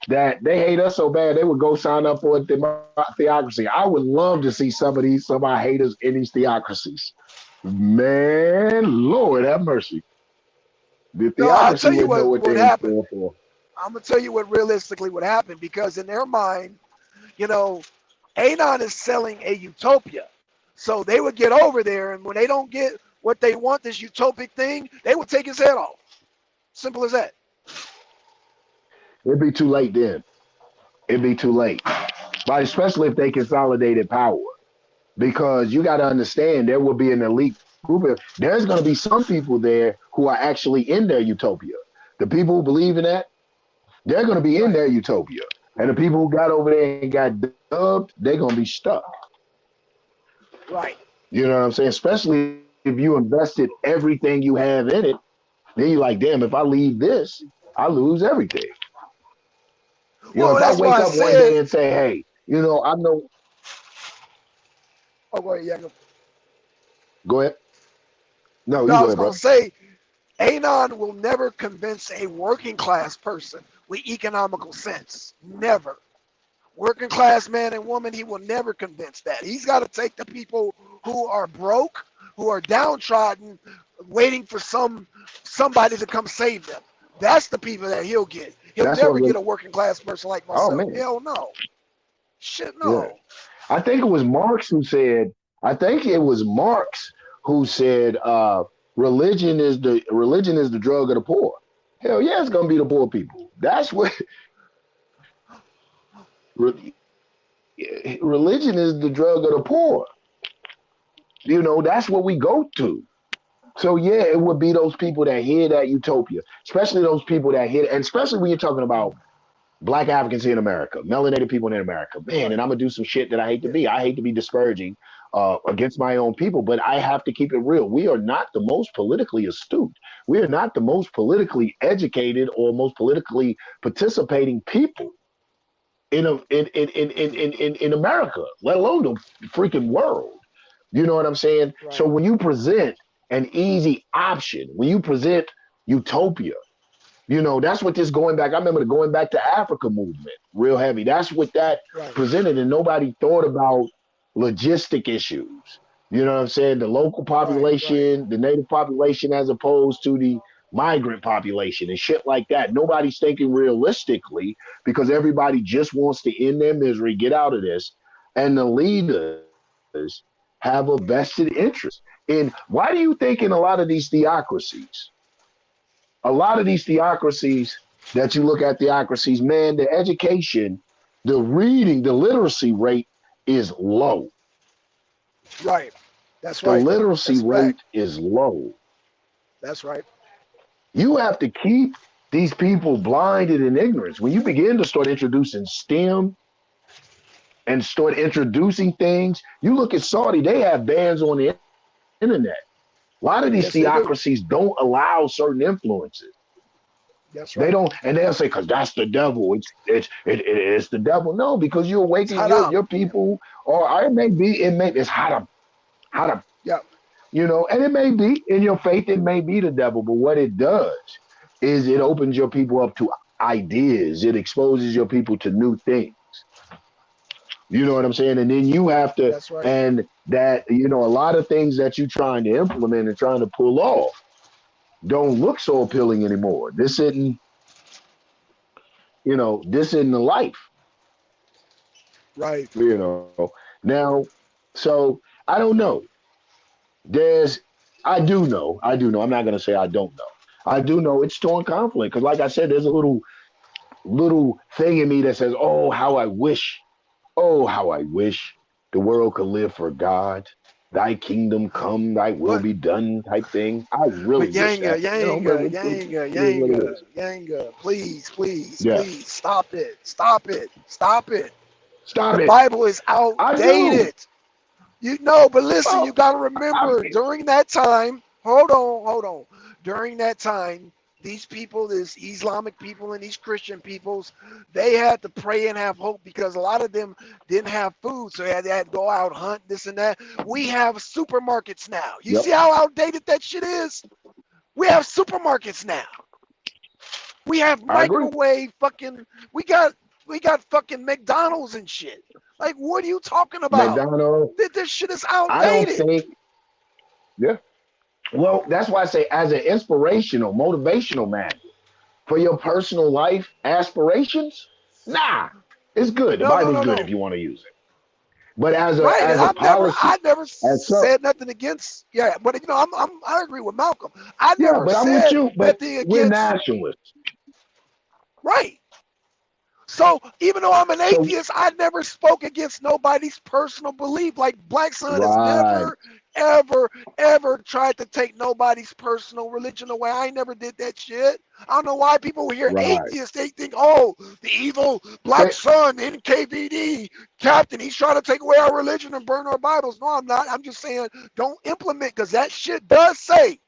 that they hate us so bad they would go sign up for a theocracy. I would love to see some of our haters in these theocracies. Man, Lord have mercy. The I'll tell you what happened. I'm going to tell you what realistically would happen, because in their mind, Anon is selling a utopia. So they would get over there, and when they don't get what they want, this utopic thing, they would take his head off. Simple as that. It'd be too late then. It'd be too late. But especially if they consolidated power. Because you got to understand, there will be an elite group. There's going to be some people there who are actually in their utopia. The people who believe in that, they're going to be in their utopia. And the people who got over there and got dubbed, they're going to be stuck. Right. You know what I'm saying? Especially if you invested everything you have in it, then you're like, damn, if I leave this, I lose everything. If I wake up one day and say, hey, I know. Oh, go ahead, Yanga. Go ahead. No, I was going to say, Anon will never convince a working class person with economical sense. Never. Working class man and woman, he will never convince that. He's got to take the people who are broke, who are downtrodden, waiting for somebody to come save them. That's the people that he'll get. He'll never get a working class person like myself. Oh, man. Hell no. Shit, no. Yeah. I think it was Marx who said, religion is the drug of the poor. Hell yeah, it's gonna be the poor people. That's what religion is, the drug of the poor. That's what we go to. So yeah, it would be those people that hear that utopia, especially those people that hear, and especially when you're talking about Black Africans here in America, melanated people in America, man. And I'm gonna do some shit that I hate to be. I hate to be disparaging against my own people. But I have to keep it real. We are not the most politically astute. We are not the most politically educated or most politically participating people in America, let alone the freaking world. You know what I'm saying? Right. So when you present an easy option, when you present utopia, you know, that's what this going back. I remember the going back to Africa movement, real heavy. That's what that Right. presented, and nobody thought about logistic issues. You know what I'm saying? The local Right. population, the native population, as opposed to the migrant population and shit like that. Nobody's thinking realistically because everybody just wants to end their misery, get out of this, and the leaders have a vested interest in. Why do you think in a lot of these theocracies? A lot of these theocracies that you look at theocracies, man, the education, the reading, the literacy rate is low. Right. That's The right. literacy That's rate fact. is low. That's right. You have to keep these people blinded in ignorance. When you begin to start introducing STEM and start introducing things, you look at Saudi, they have bans on the internet. A lot of these Yes, they do. theocracies don't allow certain influences. That's They right. don't, and they'll say, "Because that's the devil. It's the devil." No, because you're It's awakening haram. your people, or it's haram, Yeah. you know, and it may be in your faith, it may be the devil, but what it does is it opens your people up to ideas. It exposes your people to new things. You know what I'm saying? And then you have to, That's right. and that, you know, a lot of things that you're trying to implement and trying to pull off don't look so appealing anymore. This isn't the life, Right. you know. Now, so I don't know. I do know. I'm not gonna say I don't know. I do know it's storm conflict because, like I said, there's a little thing in me that says, oh, how I wish the world could live for God. Thy kingdom come, thy will But be done, type thing. I really wish Yanga, that, you know, but Yanga, Yanga, it is what it Yanga, is. Yanga, please, please, Yeah, please, stop it. Stop it. Stop it. stop The it. Bible is I do. outdated. You know, but listen, you Well, got to I remember mean, during that time, hold on. During that time, these people, these Islamic people and these Christian peoples, they had to pray and have hope because a lot of them didn't have food. So they had to go out, hunt, this and that. We have supermarkets now. You yep, see how outdated that shit is? We have supermarkets now. We have I agree. microwave fucking, we got fucking McDonald's and shit. Like, what are you talking about? McDonald, This shit is I don't outdated. think, yeah. Well, that's why I say, as an inspirational, motivational man for your personal life aspirations, nah, it's good. The No, no, Bible's no, good if no. you want to use it. But as a Right, and as a policy, I never as so, said nothing against. Yeah, but I agree with Malcolm. I yeah. never But I'm with said you. But nothing we're against. nationalists, Right. So even though I'm an so atheist, I never spoke against nobody's personal belief. Like Black Son has right, never, ever, ever tried to take nobody's personal religion away. I never did that shit. I don't know why people hear right. atheists, they think, oh, the evil Black Say, Son, NKVD captain, he's trying to take away our religion and burn our Bibles. No, I'm not. I'm just saying don't implement because that shit does say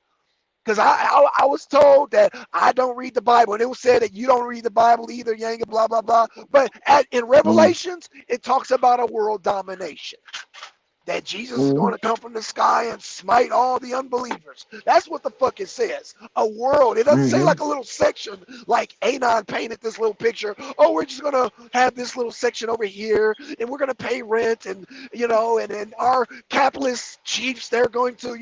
because I was told that I don't read the Bible, and it was said that you don't read the Bible either, Yanga, blah blah blah. But in mm, Revelations, it talks about a world domination. That Jesus is mm, going to come from the sky and smite all the unbelievers. That's what the fuck it says. A world. It doesn't say mm, like a little section like Anon painted this little picture. Oh, we're just going to have this little section over here and we're going to pay rent and, and our capitalist chiefs, they're going to,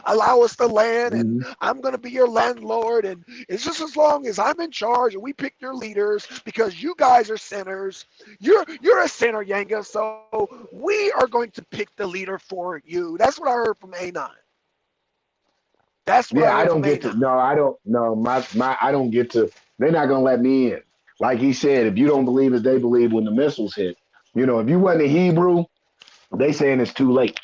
allow us the land and mm. I'm going to be your landlord. And it's just as long as I'm in charge and we pick your leaders because you guys are sinners. You're a sinner, Yanga. So we are going to pick the leader for you. That's what I heard from A9. That's what I Yeah, I heard don't from get to. A9. No, I don't. No, my I don't get to. They're not gonna let me in. Like he said, if you don't believe as they believe when the missiles hit, if you wasn't a Hebrew, they saying it's too late.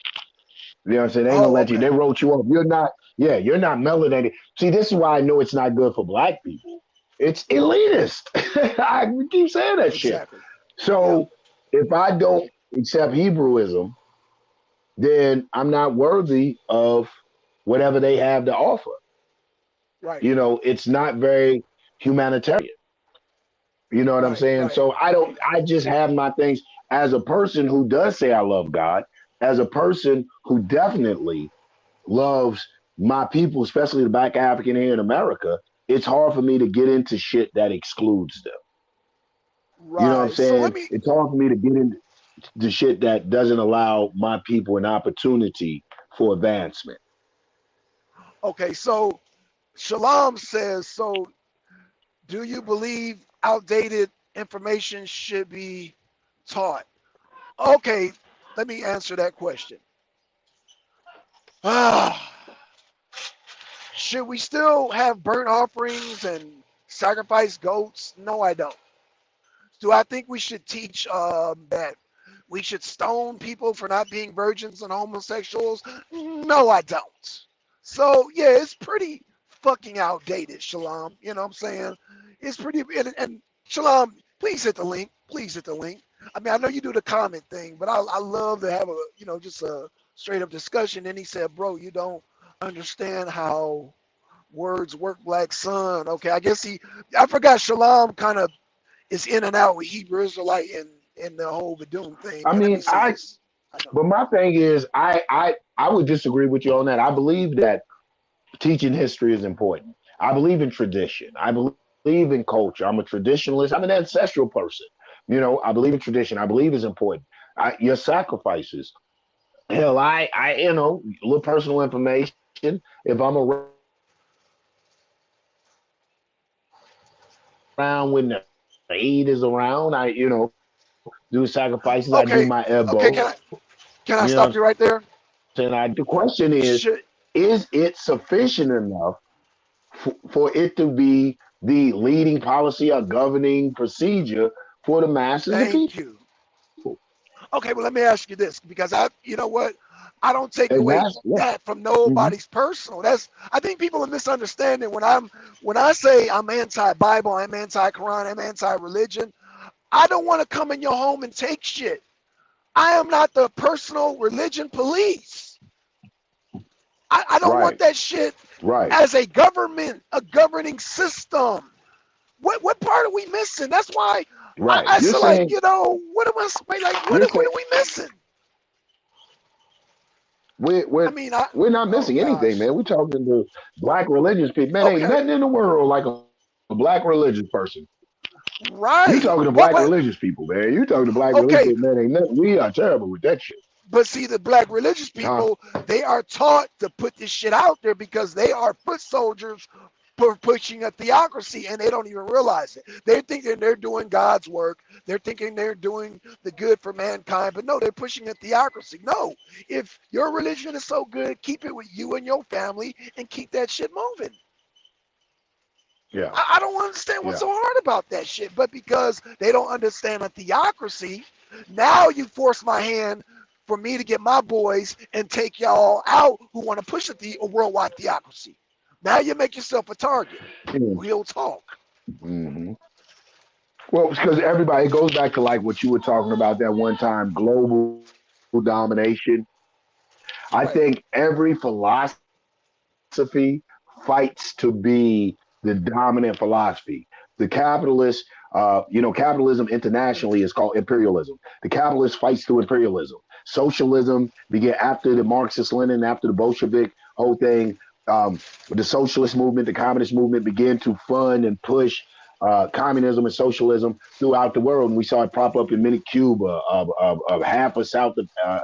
You know what I'm saying? They ain't gonna Oh, let you. okay. They wrote you off. You're not. Yeah, you're not melanated. See, this is why I know it's not good for black people. It's elitist. I keep saying that shit. Exactly. Yeah. So if I don't accept Hebrewism, then I'm not worthy of whatever they have to offer. Right. You know, it's not very humanitarian. You know what I'm Right. saying? Right. So I just have my things as a person who does say I love God, as a person who definitely loves my people, especially the Black African here in America. It's hard for me to get into shit that excludes them. You know what I'm Right. So let saying? me. It's hard for me to get into the shit that doesn't allow my people an opportunity for advancement. Okay. So Shalom says. So do you believe outdated information should be taught? Okay. Let me answer that question. Ah. Should we still have burnt offerings and sacrifice goats? No, I don't. Do I think we should teach that we should stone people for not being virgins and homosexuals? No, I don't. So, yeah, it's pretty fucking outdated, Shalom. You know what I'm saying? It's pretty, and Shalom, please hit the link. Please hit the link. I mean, I know you do the comment thing, but I love to have a, just a straight up discussion. And he said, bro, you don't understand how words work, Black Son. Okay, I forgot Shalom kind of is in and out with Hebrew Israelite and the whole Badum thing. I And let me mean, see this. I know. but my thing is, I would disagree with you on that. I believe that teaching history is important. I believe in tradition. I believe in culture. I'm a traditionalist. I'm an ancestral person. You know, I believe in tradition. I believe it's important. Your sacrifices. Hell, a little personal information. If I'm around when the Eid is around, do sacrifices. I do Okay, my okay. elbow. Can I You know stop what you right there? I'm saying? The question Should is it sufficient enough for it to be the leading policy or governing procedure for the masses of Thank people? you. Okay, well let me ask you this because you know what? I don't take And away that's yeah. that from Mhm. nobody's personal. I think people are misunderstanding when I say I'm anti-Bible, I'm anti-Quran, I'm anti-religion. I don't want to come in your home and take shit. I am not the personal religion police. I don't want Right, that shit right, as a governing system. What part are we missing? That's why right. I feel like, what am I like? You're What saying are we missing? we're I we're mean, we're not oh missing anything, gosh. man. We're talking to black religious people. Man, ain't Okay, nothing in the world like a black religious person. You right. talking to What black what religious people, man. You talking to black religious okay, people, man. Ain't nothing. We are terrible with that shit. but see the black religious Huh? people, they are taught to put this shit out there because they are foot soldiers for pushing a theocracy and they don't even realize it. They're thinking they're doing God's work. They're thinking they're doing the good for mankind, but no, they're pushing a theocracy. No, if your religion is so good, keep it with you and your family and keep that shit moving. Yeah, I don't understand what's yeah. so hard about that shit, but because they don't understand a theocracy, now you force my hand for me to get my boys and take y'all out who want to push a worldwide theocracy. Now you make yourself a target. Real talk. Mm-hmm. Well, because everybody, it goes back to like what you were talking about that one time, global domination. I Right. think every philosophy fights to be the dominant philosophy. The capitalist, capitalism internationally is called imperialism. The capitalist fights through imperialism. Socialism began after the Marxist Lenin, after the Bolshevik whole thing. The socialist movement, the communist movement began to fund and push communism and socialism throughout the world. And we saw it prop up in many Cuba, of half of South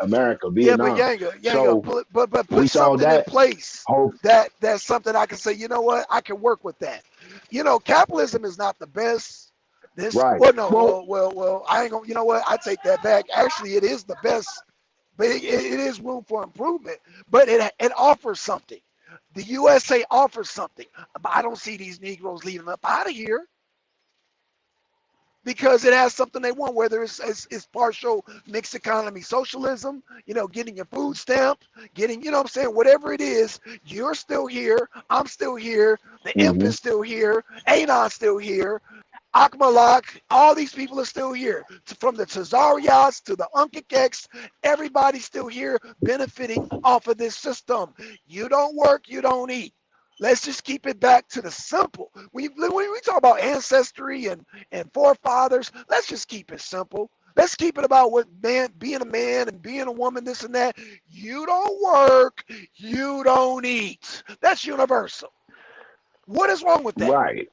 America, Yeah, but Vietnam. Yanga, So put we saw something in that place whole that's something I can say. You know what? I can work with that. Capitalism is not the best. This right. well, no, Well, well. I ain't gonna. You know what? I take that back. Actually, it is the best, but it is room for improvement. But it offers something. The USA offers something. But I don't see these Negroes leaving up out of here because it has something they want, whether it's partial mixed economy socialism, getting your food stamp, getting, what I'm saying, whatever it is, you're still here, I'm still here, the imp mhm. is still here, Anon's still here. Akmalak, all these people are still here. From the Tazarias to the Unkakeks, everybody's still here benefiting off of this system. You don't work, you don't eat. Let's just keep it back to the simple. When we talk about ancestry and forefathers, let's just keep it simple. Let's keep it about what being a man and being a woman, this and that. You don't work, you don't eat. That's universal. What is wrong with that? Right.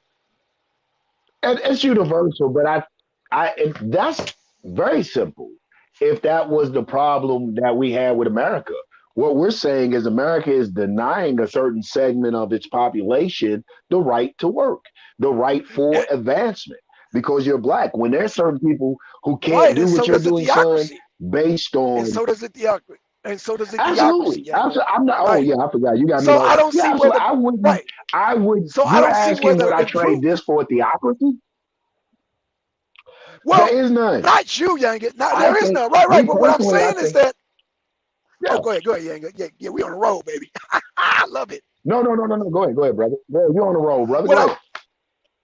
And it's universal, but that's very simple. If that was the problem that we had with America, what we're saying is America is denying a certain segment of its population the right to work, the right for advancement, because you're black. When there's certain people who can't do what you're doing, son, based on, and so does the theocracy. And so does the absolutely. theocracy. I'm not. Right. Oh yeah, I forgot. You got me. So I don't see where I wouldn't. right. I would. So I you're don't see where asking would I trade this for a theocracy? Well, there is none. Not you, Yanga. There is none. Right. But what I'm saying is that. Yeah. Oh, go ahead, Yanga. Yeah, we on the road, baby. I love it. No. Go ahead, brother. You're on the road, brother. Go ahead.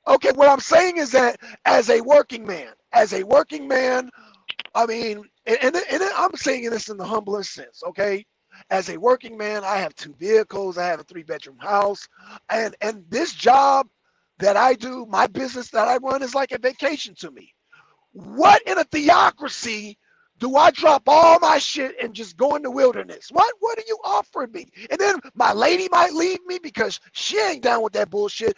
Okay, what I'm saying is that as a working man, I mean, and I'm saying this in the humblest sense, okay? As a working man, I have 2 vehicles, I have a 3-bedroom house, and this job that I do, my business that I run is like a vacation to me. What in a theocracy do I drop all my shit and just go in the wilderness? What are you offering me? And then my lady might leave me because she ain't down with that bullshit.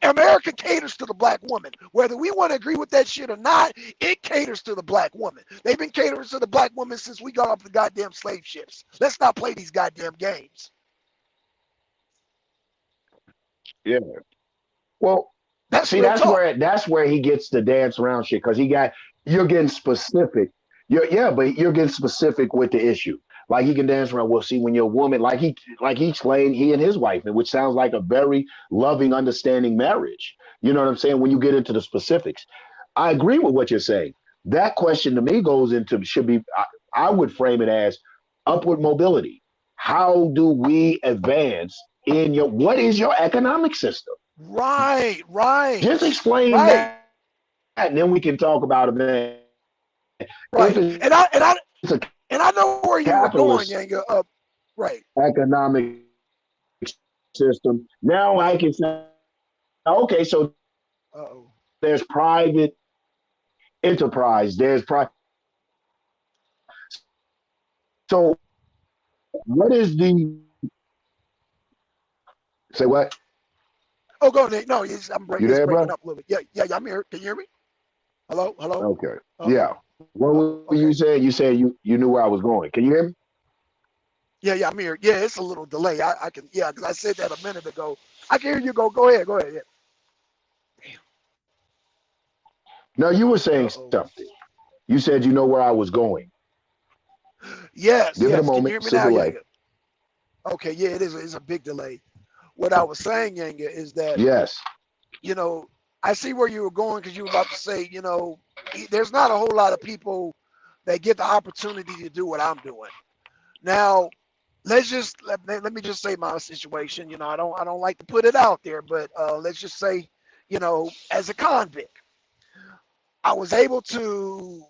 America caters to the black woman. Whether we want to agree with that shit or not, it caters to the black woman. They've been catering to the black woman since we got off the goddamn slave ships. Let's not play these goddamn games. Yeah. Well, that's where he gets the dance around shit, because you're getting specific. But you're getting specific with the issue. Like he can dance around. Well, see, when you're a woman, like he explained, he and his wife, which sounds like a very loving, understanding marriage. You know what I'm saying? When you get into the specifics, I agree with what you're saying. That question to me I would frame it as upward mobility. How do we advance what is your economic system? Right. Just explain that, and then we can talk about it, man. Right. And I know where you were going, Yanga. Right. Economic system. Now I can say, okay, so there's private enterprise. So what is say what? Oh, go ahead. No, I'm breaking up a little bit. Yeah, I'm here. Can you hear me? Hello? Okay. Yeah. What were you saying? You said you knew where I was going. Can you hear me? Yeah, I'm here. Yeah, it's a little delay. I can, because I said that a minute ago. I can hear you go. Go ahead. Yeah. Damn. No, you were saying something. You said you know where I was going. Yes. Give it a moment. Can you hear me now, Yanga? Okay, yeah, it is. It's a big delay. What I was saying, Yanga, is that yes, I see where you were going, because you were about to say, there's not a whole lot of people that get the opportunity to do what I'm doing. Now, let me just say my situation. I don't like to put it out there, but let's just say, as a convict, I was able to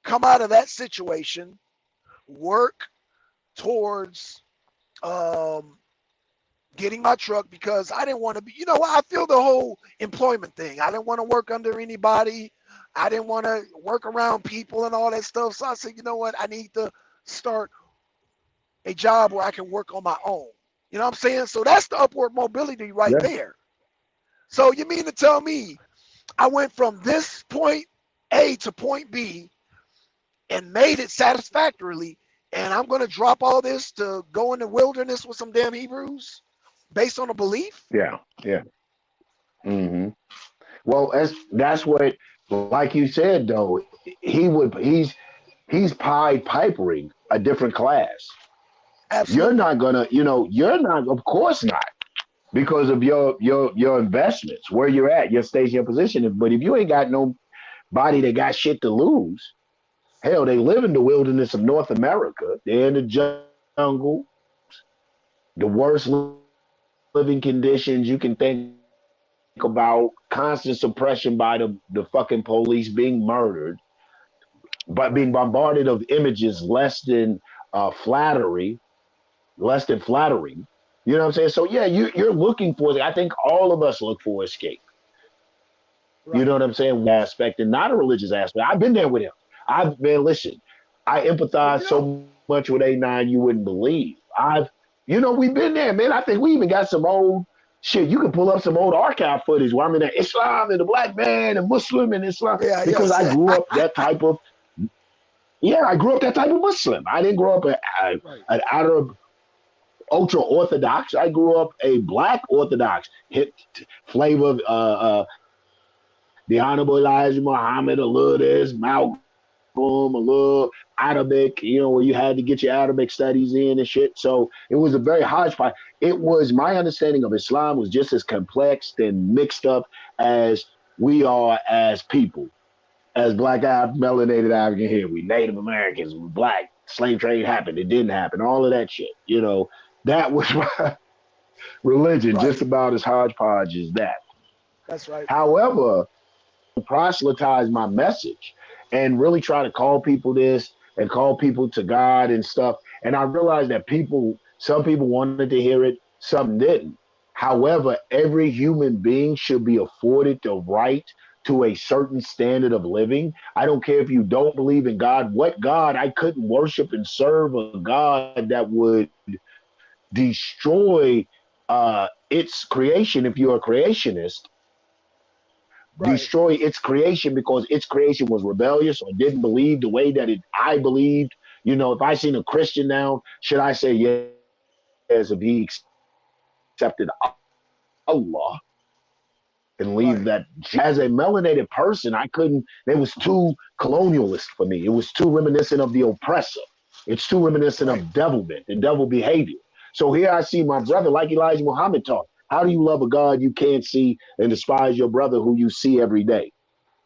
come out of that situation, work towards getting my truck, because I didn't want to be, I feel the whole employment thing. I didn't want to work under anybody. I didn't want to work around people and all that stuff. So I said, you know what? I need to start a job where I can work on my own. You know what I'm saying? So that's the upward mobility right there. So you mean to tell me I went from this point A to point B and made it satisfactorily, and I'm going to drop all this to go in the wilderness with some damn Hebrews? Based on a belief? Yeah. Mm-hmm. Well, that's what, like you said, though, he's Pied Pipering a different class. Absolutely. You're not gonna, you're not, of course not, because of your investments, where you're at, your stage, your position. But if you ain't got nobody that got shit to lose, hell, they live in the wilderness of North America. They're in the jungle, the worst living conditions you can think about constant suppression by the fucking police, being murdered, but being bombarded of images less than flattering. You know what I'm saying? So yeah, you're looking for. I think all of us look for escape. You Right. know what I'm saying? Aspect and not a religious aspect. I've been there with him. Listen, I There empathize you go. so much with A9 you wouldn't believe. We've been there, man. I think we even got some old shit. You can pull up some old archive footage where I'm in there, Islam and the black man and Muslim and Islam, Yeah, because yes. I grew up that type of, yeah, I grew up that type of Muslim. I didn't grow up Right. an Arab ultra orthodox. I grew up a black orthodox hit flavor the Honorable Elijah Muhammad, a little this, Malcolm, a little Arabic, where you had to get your Arabic studies in and shit. So it was a very hodgepodge. It was my understanding of Islam was just as complex and mixed up as we are as people, as black melanated African here. We Native Americans, we black. Slave trade happened. It didn't happen. All of that shit. That was my religion, Right. just about as hodgepodge as that. That's right. However, proselytize my message and really try to call people this and call people to God and stuff. And I realized that some people wanted to hear it, some didn't. However, every human being should be afforded the right to a certain standard of living. I don't care if you don't believe in God. What God? I couldn't worship and serve a God that would destroy its creation if you're a creationist, Right. destroy its creation because its creation was rebellious or didn't believe the way that I believed. If I seen a Christian now, should I say yes if he accepted Allah and leave Right. that? As a melanated person, I couldn't. It was too colonialist for me. It was too reminiscent of the oppressor. It's too reminiscent Right. of devilment and devil behavior. So here I see my That's brother, right. like Elijah Muhammad taught. How do you love a God you can't see and despise your brother who you see every day?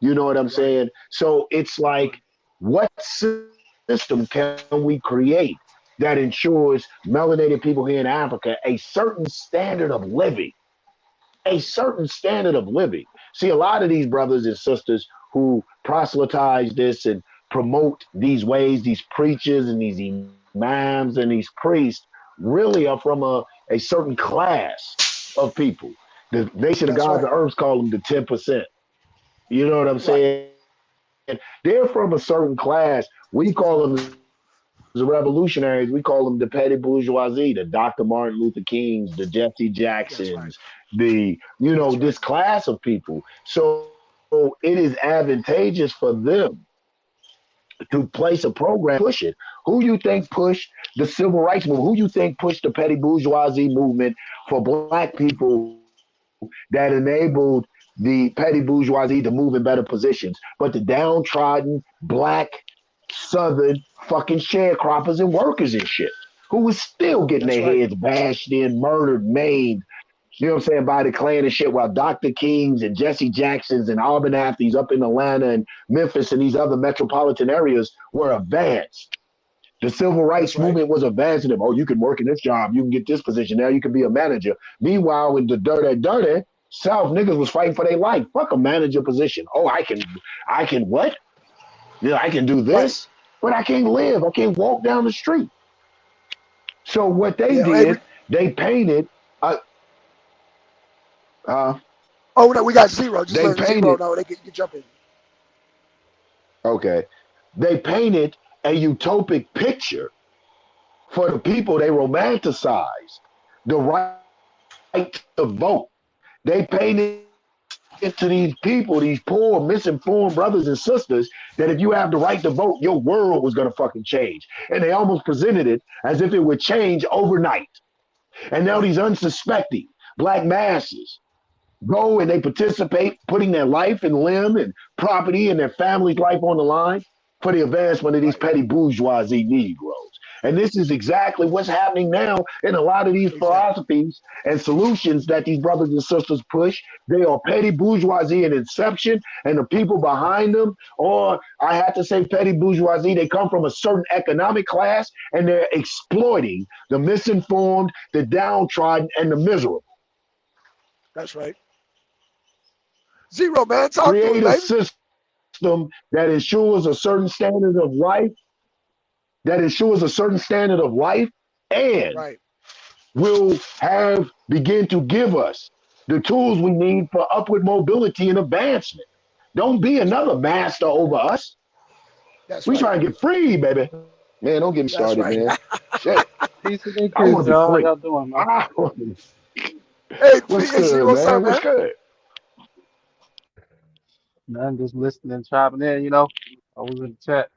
You know what I'm Right. saying? So it's like, what system can we create that ensures melanated people here in Africa a certain standard of living? A certain standard of living. See, a lot of these brothers and sisters who proselytize this and promote these ways, these preachers and these imams and these priests really are from a certain class of people. The Nation of That's Gods right. and Herbs call them the 10%. You know what I'm Right. saying? They're from a certain class. We call them the revolutionaries. We call them the petty bourgeoisie, the Dr. Martin Luther Kings, the Jesse That's right. Jacksons, That's right. this class of people. So it is advantageous for them to place a program, push it. Who you think pushed the civil rights movement? Who you think pushed the petty bourgeoisie movement for black people that enabled the petty bourgeoisie to move in better positions? But the downtrodden black southern fucking sharecroppers and workers and shit who was still getting That's their right. heads bashed in, murdered, maimed, you know what I'm saying, by the Klan and shit, while Dr. Kings and Jesse Jacksons and Auburn athletes up in Atlanta and Memphis and these other metropolitan areas were advanced. The civil That's rights right. movement was advancing them. Oh, you can work in this job. You can get this position. Now you can be a manager. Meanwhile, in the dirty South, niggas was fighting for their life. Fuck a manager position. Oh, I can what? Yeah, I can do Right. this, but I can't live. I can't walk down the street. So what they Yeah. Every. did, they painted. Uh, uh, Oh no, we got zero. Just they letting zero painted. know they can jump in. Okay, they painted a utopic picture for the people. They romanticized the right to vote. They painted to these people, these poor, misinformed brothers and sisters, that if you have the right to vote, your world was going to fucking change. And they almost presented it as if it would change overnight. And now Right. these unsuspecting black masses go and they participate, putting their life and limb and property and their family's life on the line for the advancement of these Right. petty bourgeoisie Negroes. And this is exactly what's happening now in a lot of these Exactly. philosophies and solutions that these brothers and sisters push. They are petty bourgeoisie in inception, and the people behind them, or I have to say petty bourgeoisie, they come from a certain economic class and they're exploiting the misinformed, the downtrodden, and the miserable. That's right. Zero, man. Talk to Create it, a baby. system that ensures a certain standard of life, and Right. will begin to give us the tools we need for upward mobility and advancement. Don't be another master over us. That's We right. trying to get free, baby. Man, don't get me That's started, right. man. Shit. Peace and I increase, want to be y'all. How free. y'all doing, man? Ah, Hey, what's hey, good, what's up, man? What's man? good? Man, just listening, chopping in. I was in the chat.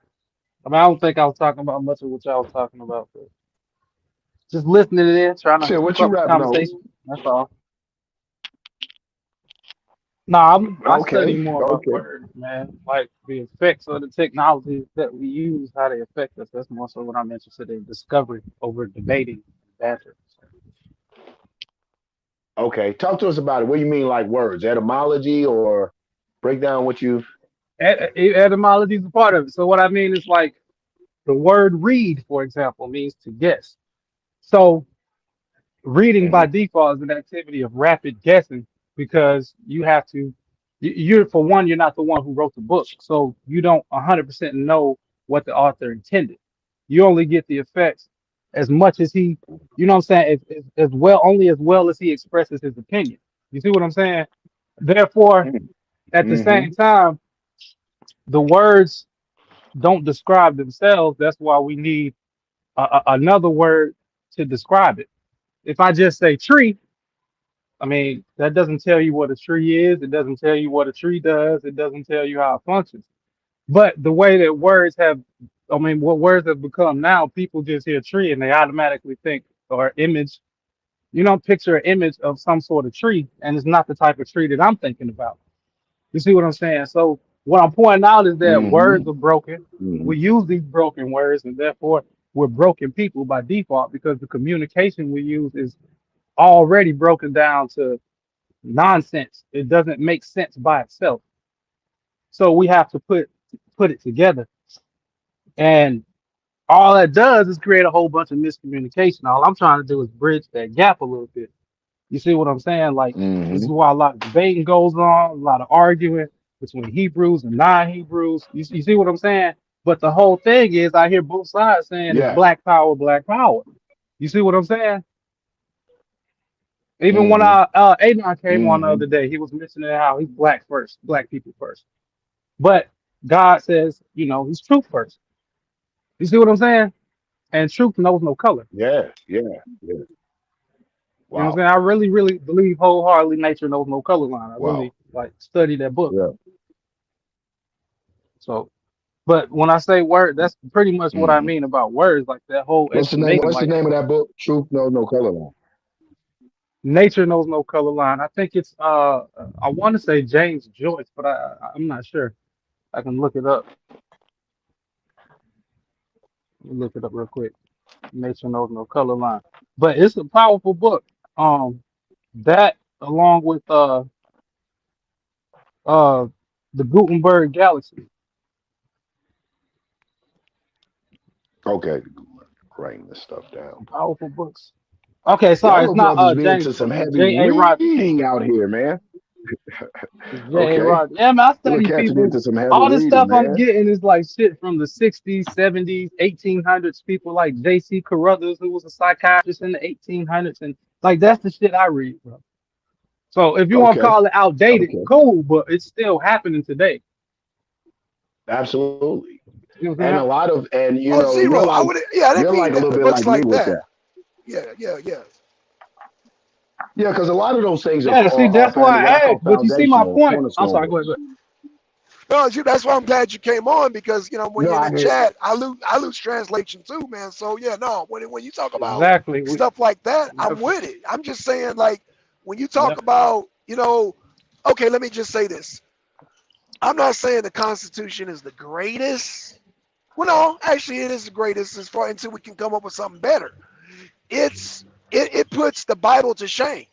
I mean, I don't think I was talking about much of what y'all was talking about, but just listening in, trying to Shit, keep what you up the rapping on? conversation. That's all. Nah, I study Okay, more about okay. words, man. Like the effects of the technologies that we use, how they affect us. That's more so what I'm interested in discovering over debating banter. Okay, talk to us about it. What do you mean, like words, etymology, or break down what you? Etymology is a part of it. So what I mean is like the word read, for example, means to guess. So reading by Mhm. default is an activity of rapid guessing because you have to you're for one, you're not the one who wrote the book, so you don't 100% know what the author intended. You only get the effects as much as he, you know what I'm saying, as well, only as well as he expresses his opinion. You see what I'm saying? Therefore, at the Mm-hmm. same time, the words don't describe themselves. That's why we need another word to describe it. If I just say tree, I mean, that doesn't tell you what a tree is. It doesn't tell you what a tree does. It doesn't tell you how it functions. But the way that words have, I mean, what words have become now, people just hear tree and they automatically think or image, picture an image of some sort of tree. And it's not the type of tree that I'm thinking about. You see what I'm saying? So what I'm pointing out is that words Mm-hmm. are broken. Mm-hmm. We use these broken words and therefore we're broken people by default because the communication we use is already broken down to nonsense. It doesn't make sense by itself. So we have to put it together. And all that does is create a whole bunch of miscommunication. All I'm trying to do is bridge that gap a little bit. You see what I'm saying? Like this Mm-hmm. is why a lot of debating goes on, a lot of arguing between Hebrews and non-Hebrews. You see what I'm saying? But the whole thing is I hear both sides saying it's Yeah. black power, black power. You see what I'm saying? Even when Mm-hmm. Adon came on the Mm-hmm. other day, he was mentioning how he's black first, black people first. But God says, he's truth first. You see what I'm saying? And truth knows no color. Yeah. Yeah. Yeah. You know what I'm Wow. saying? I really, really believe wholeheartedly nature knows no color line. I Wow. really study that book. Yeah. So, but when I say word, that's pretty much what I Mm-hmm. mean about words, like that whole What's the name? explanation. What's the Like name of that book? Truth knows no color line. nature knows no color line. I think it's I want to say James Joyce, but I'm not sure. I can look it up. Let me look it up real quick. Nature knows no color line. But it's a powerful book. Um, that along with uh the Gutenberg Galaxy. Okay. Writing this stuff down. Powerful books. Okay, sorry, it's Y'all not brothers be James into some Joyce. It's heavy J.A. Rogers. reading out here, man. It's J.A. Okay. Rogers. Yeah, man, I You're study catching people. into some heavy All the reading, stuff I'm man. getting is like shit from the 60s, 70s, 1800s. People like J.C. Carruthers, who was a psychiatrist in the 1800s. And like, that's the shit I read, bro. So if you want to Okay. call it outdated, Okay. cool, but it's still happening today. Absolutely. You know what And I'm a saying? lot of, and Oh, zero. I would. Yeah, I didn't you're mean like a that. little The bit books like me like with that. that. Yeah, yeah, yeah. Yeah, because a lot of those things Yeah, see, that's why what I I call asked. But you see my foundational, point. I'm cornerstone sorry, go books. ahead. No, that's why I'm glad you came on because when No, you're in I the hear you. chat, I lose translation too, man. So yeah, no, when you talk about Exactly. stuff like that, I'm Yep, with it. I'm just saying like when you talk yep. about okay, let me just say this. I'm not saying the Constitution is the greatest. Well, no, actually, it is the greatest as far until we can come up with something better. It puts the Bible to shame.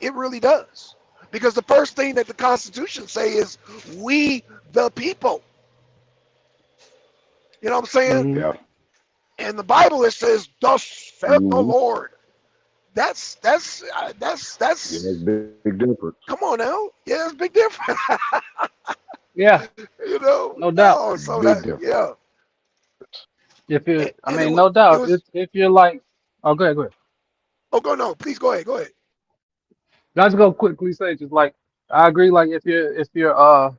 It really does. Because the first thing that the Constitution say is we the people. You know what I'm saying? Mm-hmm. Yeah. In the Bible it says, thus saith the Mm-hmm. Lord. Yeah, that's it's big difference. come on now. Yeah, it's a big difference. Yeah, You know, no doubt. no, so Big that difference. yeah. If you, I And mean, no it doubt. was If you're like, oh, go ahead, go ahead. oh go no, please go ahead, go ahead. Let's go quickly say just like I agree. Like if you're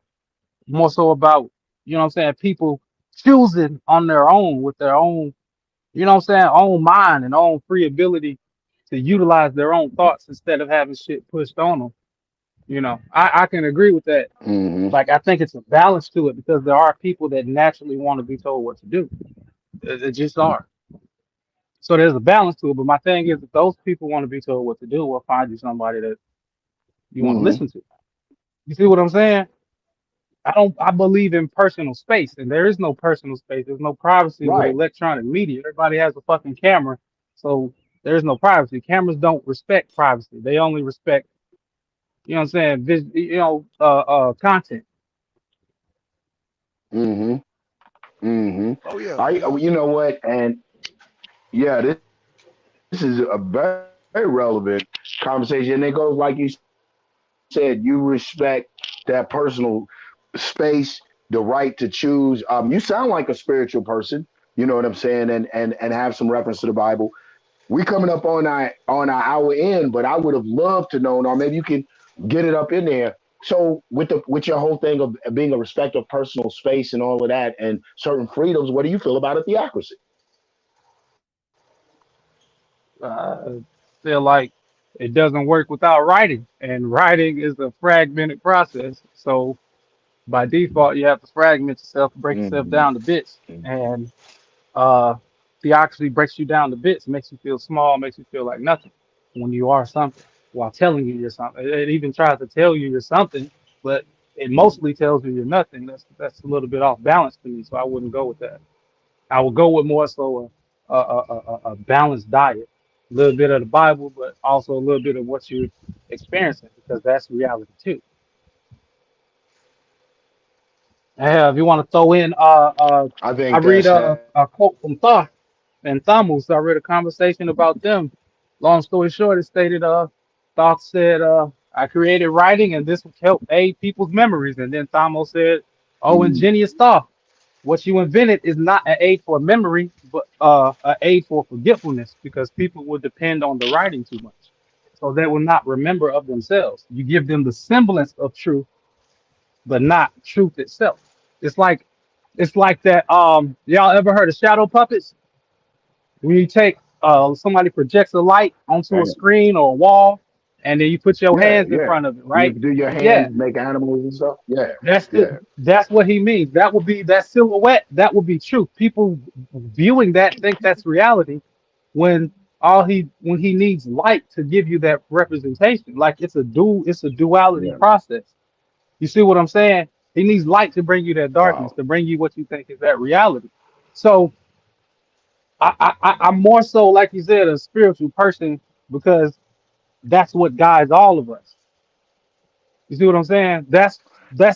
more so about, you know what I'm saying, people choosing on their own with their own, you know what I'm saying, own mind and own free ability to utilize their own thoughts instead of having shit pushed on them. You know, I can agree with that. Hmm. Like I think it's a balance to it because there are people that naturally want to be told what to do. It just are. So there's a balance to it. But my thing is, if those people want to be told what to do, we'll find you somebody that you want to Hmm. listen to. You see what I'm saying? I believe in personal space, and there is no personal space. There's no privacy with Right. electronic media. Everybody has a fucking camera, so there's no privacy. Cameras don't respect privacy. They only respect, you know what I'm saying, content. Hmm. Hmm. Oh yeah, I, yeah. you know what? And yeah, this is a very relevant conversation. And it goes like you said, you respect that personal space, the right to choose. You sound like a spiritual person. You know what I'm saying, and have some reference to the Bible. We coming up on our hour end, but I would have loved to know, or maybe you can get it up in there. So with your whole thing of being a respect of personal space and all of that and certain freedoms, what do you feel about a theocracy? Uh, Feel like it doesn't work without writing, and writing is a fragmented process. So by default, you have to fragment yourself, break yourself Hmm. down to bits, and uh, theocracy breaks you down to bits, makes you feel small, makes you feel like nothing when you are something, while telling you you're something. It even tries to tell you you're something, but it mostly tells you you're nothing. That's a little bit off balance to me, so I wouldn't go with that. I would go with more so a balanced diet, a little bit of the Bible, but also a little bit of what you're experiencing, because that's reality too. If you want to throw in, I I think read that's a quote from Thoth and Thamus. I read a conversation about them. Long story short, it stated, Thoth said, I created writing and this would help aid people's memories. And then Thamos said, oh, mm, ingenious Thoth, what you invented is not an aid for memory, but an aid for forgetfulness, because people will depend on the writing too much. So they will not remember of themselves. You give them the semblance of truth, but not truth itself. It's like that. Y'all ever heard of shadow puppets? When you take somebody projects a light onto a and screen or a wall, and then you put your yeah, hands in yeah. front of it, You right? do your Yeah, hands make animals and stuff. Yeah, yeah. that's what he means. That would be that silhouette. That would be truth. People viewing that think that's reality, when when he needs light to give you that representation. Like it's a duality Yeah. process. You see what I'm saying? He needs light to bring you that darkness, Wow. to bring you what you think is that reality. So I'm more so, like you said, a spiritual person, because that's what guides all of us. You see what I'm saying? That's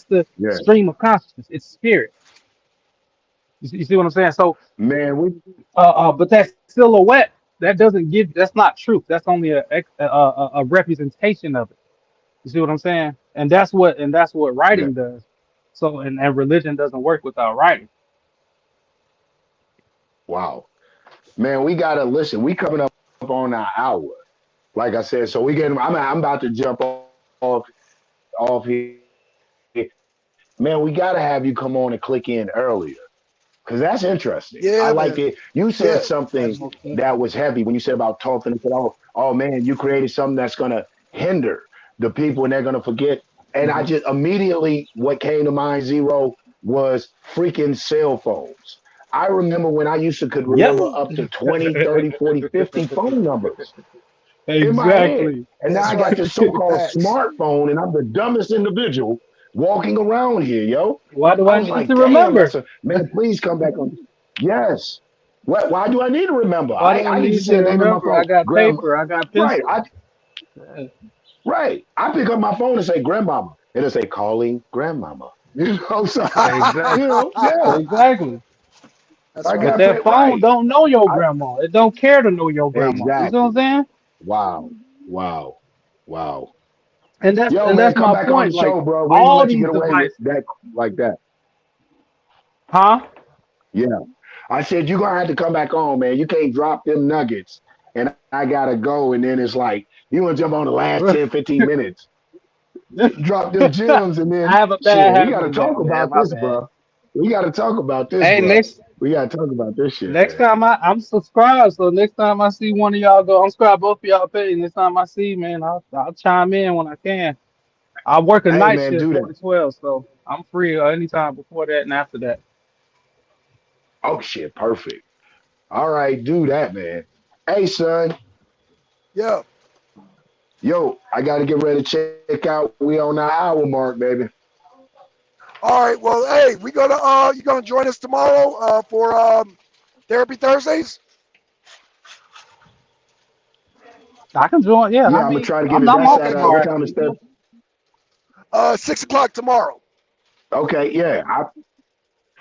the Yeah. stream of consciousness. It's spirit. You see what I'm saying? So, Man, we but that silhouette, that doesn't give. That's not truth. That's only a representation of it. You see what I'm saying? And that's what yeah. writing does. So and religion doesn't work without writing. Wow. Man, we gotta listen. We coming up on our hour. Like I said, so we getting I'm about to jump off here. Man, we gotta have you come on and click in earlier. Because that's interesting. I Yeah, like man. it. You said Yeah, something Most that definitely. was heavy when you said about talking and said, oh man, you created something that's gonna hinder the people and they're gonna forget. And I Mhm. just immediately what came to mind, Zero, was freaking cell phones. I remember when I used to could Yeah. remember up to 20, 30, 40, 50 phone numbers in my head. Exactly. And now that's I got right. this so-called Facts. smartphone and I'm the dumbest individual walking around here, yo. Why do I I was need like, to damn, remember? that's a man, please come back on. Yes. Why do I need to remember? Why I, do I I can just need say to the name of my remember? phone. I got Grandma. paper. I got Right. pencil. Right. I pick up my phone and say grandmama. It'll say calling grandmama. You know, so Exactly. yeah. Exactly. That's I But right. got that paid phone right. don't know your I grandma. It don't care to know your grandma. You see what I'm exactly. saying? Wow. Wow. Wow. And that's Yo, and man, that's come my back on point. the Like show, bro. We ain't gonna all let you these get away with devices, that like that. huh? Yeah. I said you're gonna have to come back on, man. You can't drop them nuggets and I gotta go. And then it's like you wanna jump on the last 10, 15 minutes, drop them gems, and I then have a bad shit, we habit gotta of that, talk man. about My this, bad. bro. We gotta talk about this, Hey, bro. next We gotta talk about this shit, next man. time I'm subscribed, so next time I see one of y'all go, I'm subscribed both of y'all page. Next time I see, man, I'll chime in when I can. I work a Hey night man, shift do 4 that. to 12, so I'm free anytime before that and after that. Oh shit, perfect. All right, do that, man. Hey son, Yeah. yo, I gotta get ready to check out. We on the hour mark, baby. All right. Well, hey, we gonna you gonna join us tomorrow for Therapy Thursdays? I can join. Yeah, I Yeah, I'm gonna mean, try to get I'm it. I'm That's off at Okay, what cool. tomorrow time is actually. that? 6 o'clock tomorrow. Okay, yeah,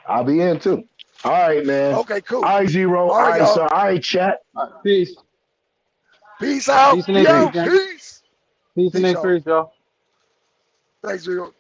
I'll be in too. All right, man. Okay, cool. All right, Zero. All All right, right, y'all. so all right, chat. All right, peace, Peace out. peace and We increase, out. Peace. gang. Peace. Peace and Peace, y'all. increase, y'all. Thanks, Zero.